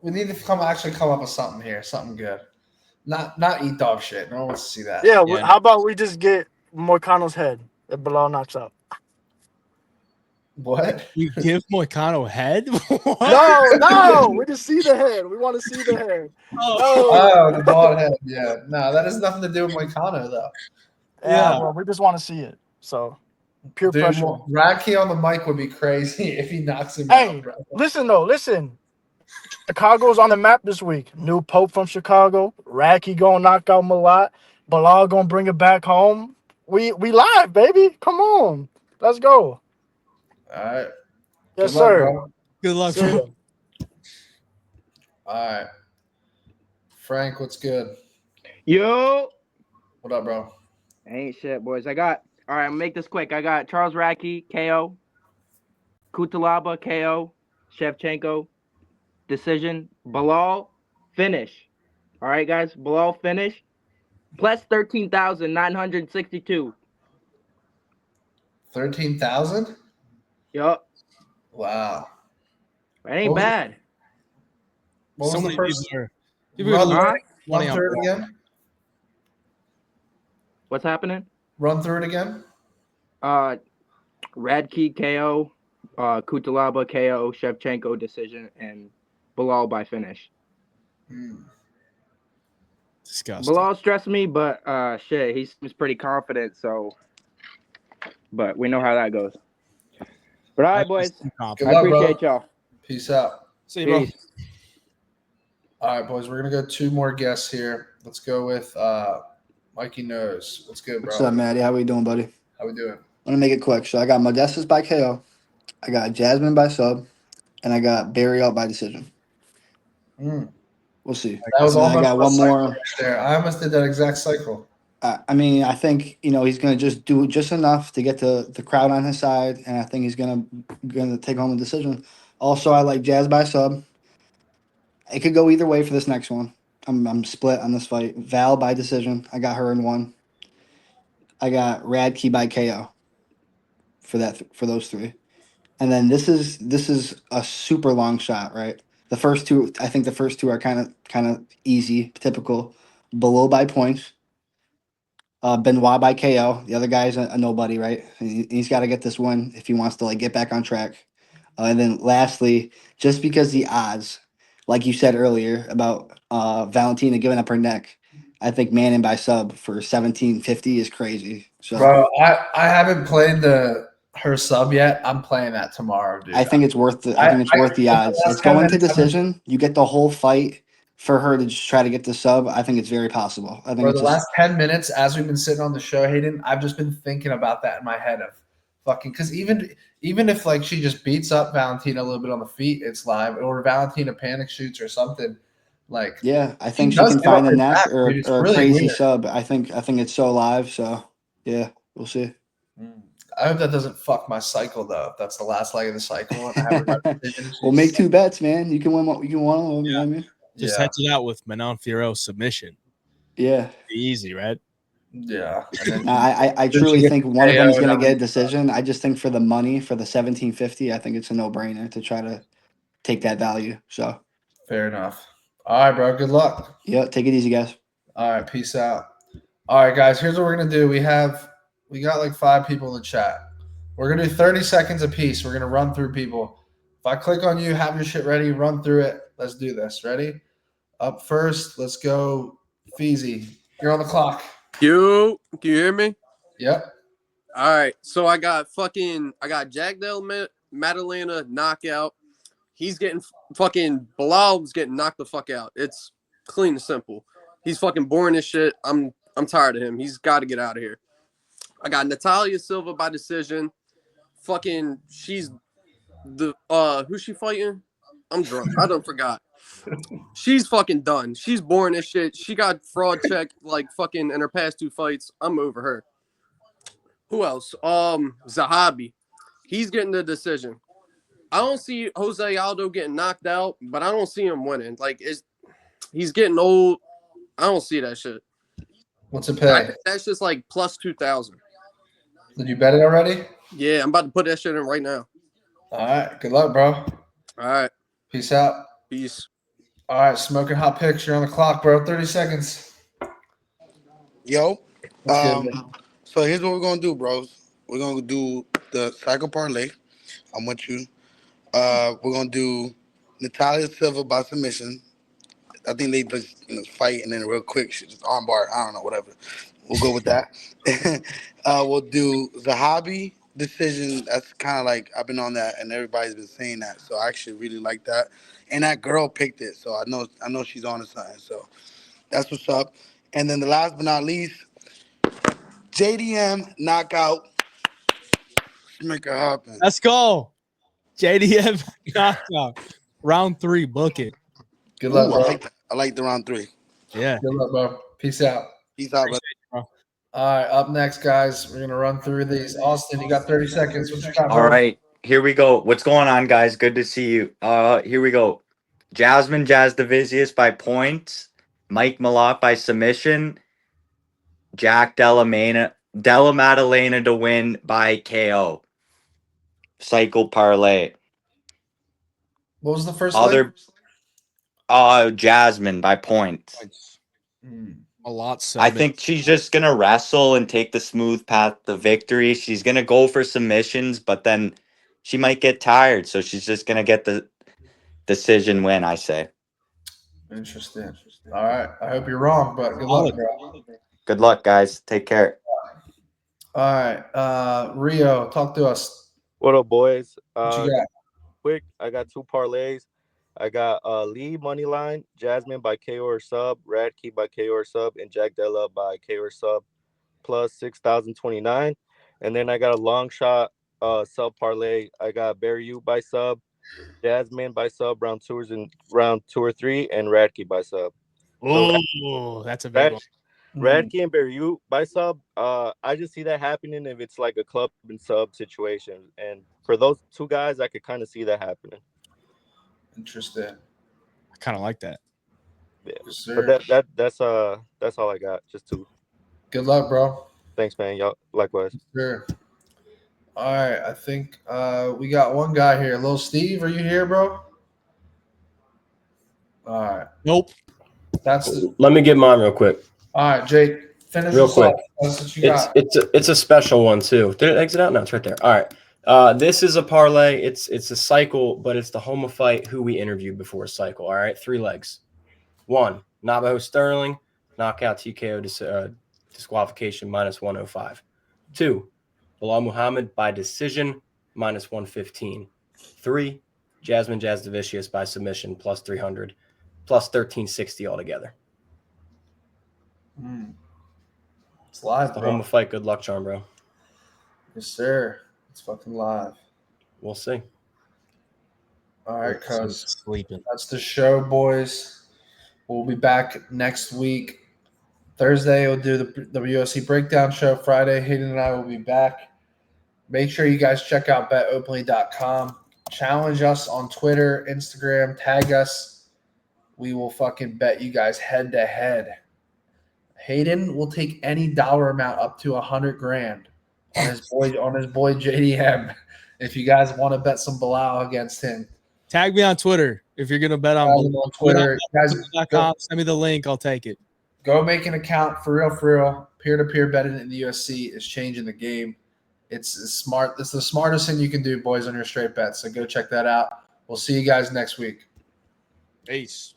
We need to come up with something here, something good. Not eat dog shit. No one wants to see that. Yeah. How about we just get Moicano's head if Bilal knocks out? What? You give Moicano head? No. We just see the head. We want to see the head. Oh, the bald head. Yeah. No, that has nothing to do with Moicano, though. Yeah. Well, we just want to see it. So pure Dude, pressure. Radkey on the mic would be crazy if he knocks him Hey, out, bro. listen. Chicago's on the map this week. New Pope from Chicago. Radkey gonna knock out Malat. Bilal gonna bring it back home. We live, baby. Come on. Let's go. All right. Yes, Good luck, sir. bro. Good luck, See bro. ya. All right. Frank, what's good? Yo. What up, bro? Ain't shit, boys. All right, I'm gonna make this quick. I got Charles Radkey, KO. Kutalaba, KO. Shevchenko, decision. Bilal, finish. All right, guys. Bilal, finish. Plus 13,962. 13,000? Yup. Wow. That ain't bad. What was the first? People are losing money on again? What's happening? Run through it again. Radke KO, Kutalaba KO, Shevchenko decision, and Bilal by finish. Disgusting. Bilal stressed me, but shit, he seems pretty confident. So, but we know how that goes. But all right, boys, I appreciate y'all. Peace out. See you, bro. Peace. All right, boys, we're gonna go 2 more guests here. Let's go with Mikey Knows. What's good, bro? What's up, Matty? How we doing, buddy? How we doing? I'm gonna make it quick. So I got Modestas by KO, I got Jasmine by sub, and I got Barry out by decision. We'll see. That was And then almost I got a one cycle more. right there. I almost did that exact cycle. I mean, I think he's gonna just do just enough to get the crowd on his side, and I think he's gonna take home the decision. Also, I like Jazz by sub. It could go either way for this next one. I'm split on this fight. Val by decision. I got her in one. I got Radke by KO for those 3. And then this is a super long shot, right? The first 2, I think the first 2 are kind of easy, typical. Below by points. Benoit by KO. The other guy's a nobody, right? He's got to get this one if he wants to get back on track. And then lastly, just because the odds, like you said earlier about Valentina giving up her neck, I think Manning by sub for 1750 is crazy. So Bro, I haven't played her sub yet. I'm playing that tomorrow, dude. I think it's worth the odds. It's going to decision. You get the whole fight for her to just try to get the sub. I think it's very possible. I think For it's the last 10 minutes, as we've been sitting on the show, Hayden, I've just been thinking about that in my head of fucking because even if she just beats up Valentina a little bit on the feet, it's live, or Valentina panic shoots or something. I think she can find a neck or a crazy sub. I think it's so live. So yeah, we'll see. I hope that doesn't fuck my cycle though. If that's the last leg of the cycle, and I have We'll make 2 bets, man. You can win one. You can one of them. You know what I mean? Just hedge it out with Manon Fiorot submission. Yeah. Be easy, right? Yeah. I truly think one of them is going to get a decision. I just think for the money, for the 1750, I think it's a no-brainer to try to take that value. So fair enough. All right, bro. Good luck. Yeah, take it easy, guys. All right, peace out. All right, guys. Here's what we're gonna do. We got 5 people in the chat. We're gonna do 30 seconds a piece. We're gonna run through people. If I click on you, have your shit ready, run through it. Let's do this. Ready? Up first, let's go. Feezy, you're on the clock. Can you hear me? Yep. All right. So I got Jack Del Madalena knockout. He's getting Bilal's getting knocked the fuck out. It's clean and simple. He's fucking boring as shit. I'm tired of him. He's got to get out of here. I got Natalia Silva by decision. She's the who's she fighting? I'm drunk. I don't forgot. She's fucking done. She's boring as shit. She got fraud checked in her past 2 fights. I'm over her. Who else? Zahabi. He's getting the decision. I don't see Jose Aldo getting knocked out, but I don't see him winning. He's getting old. I don't see that shit. What's it pay? That's just plus 2,000. Did you bet it already? Yeah, I'm about to put that shit in right now. All right. Good luck, bro. All right. Peace out. Peace. All right. Smoking hot picks. You're on the clock, bro. 30 seconds. Yo. Good, So here's what we're going to do, bros. We're going to do the cycle parlay. I'm with you. We're going to do Natalia Silva by submission. I think they just fight and then real quick, she just armbar. I don't know, whatever. We'll go with that. We'll do Zahabi decision. That's kind of I've been on that, and everybody's been saying that. So I actually really like that. And that girl picked it, so I know she's on to something. So that's what's up. And then the last but not least, JDM knockout. Let's make it happen. Let's go. JDM knockout. Round 3, book it. Good luck, bro. I like the round 3. Yeah. Good luck, bro. Peace out. Peace out, bro. All right, up next, guys. We're gonna run through these. Austin, you got 30 seconds. What you got, bro? All right, here we go. What's going on, guys? Good to see you. Here we go. Jasmine Jasdavicius by points. Mike Malott by submission. Jack Della Maddalena to win by KO. Cycle parlay. What was the first Jasmine by points. A lot. I think she's just gonna wrestle and take the smooth path to victory. She's gonna go for submissions, but then she might get tired, so she's just gonna get the decision win. I say. Interesting. All right. I hope you're wrong, but good luck, bro. Good luck, guys. Take care. All right. Rio, talk to us. What up, boys? What you got? Quick, I got 2 parlays. I got Lee money line, Jasmine by KO or sub, Radkey by KO or sub, and Jack Della by KO or sub plus 6,029. And then I got a long shot sub parlay. I got Barry U by sub, Jasmine by sub round 2 or 3, and Radkey by sub. Oh, that's a big one. Radkey and Barry U by sub. I just see that happening if it's like a club and sub situation. And for those 2 guys, I could kind of see that happening. Interesting. I kind of like that. Yeah. Yes, But that's all I got. Just 2. Good luck, bro. Thanks, man. Y'all likewise. Sure. All right. I think we got one guy here. Little Steve, are you here, bro? All right. Nope. Let me get mine real quick. All right, Jake. Finish Real this quick. off. That's what you got. It's a special one too. Did it exit out? No, it's right there. All right. This is a parlay. It's a cycle, but it's the Homa fight who we interviewed before a cycle. All right, 3 legs. 1, Navajo Sterling, knockout TKO disqualification -105. 2, Bilal Muhammad by decision -115. 3, Jasmine Jasdavicius by submission +300, plus 1360 altogether. It's live, It's the bro. Homa fight. Good luck, charm, bro. Yes, sir. It's fucking live. We'll see. All right, cuz sleeping. That's the show, boys. We'll be back next week. Thursday, we'll do the UFC breakdown show. Friday, Hayden and I will be back. Make sure you guys check out betopenly.com. Challenge us on Twitter, Instagram, tag us. We will fucking bet you guys head to head. Hayden will take any dollar amount up to $100,000 on his boy JDM. If you guys want to bet some Bilal against him, tag me on Twitter if you're gonna bet on Twitter. Guys, send me the link. I'll take it. Go make an account for real. Peer-to-peer betting in the UFC is changing the game. It's smart. It's the smartest thing you can do, boys, on your straight bets. So go check that out. We'll see you guys next week. Peace.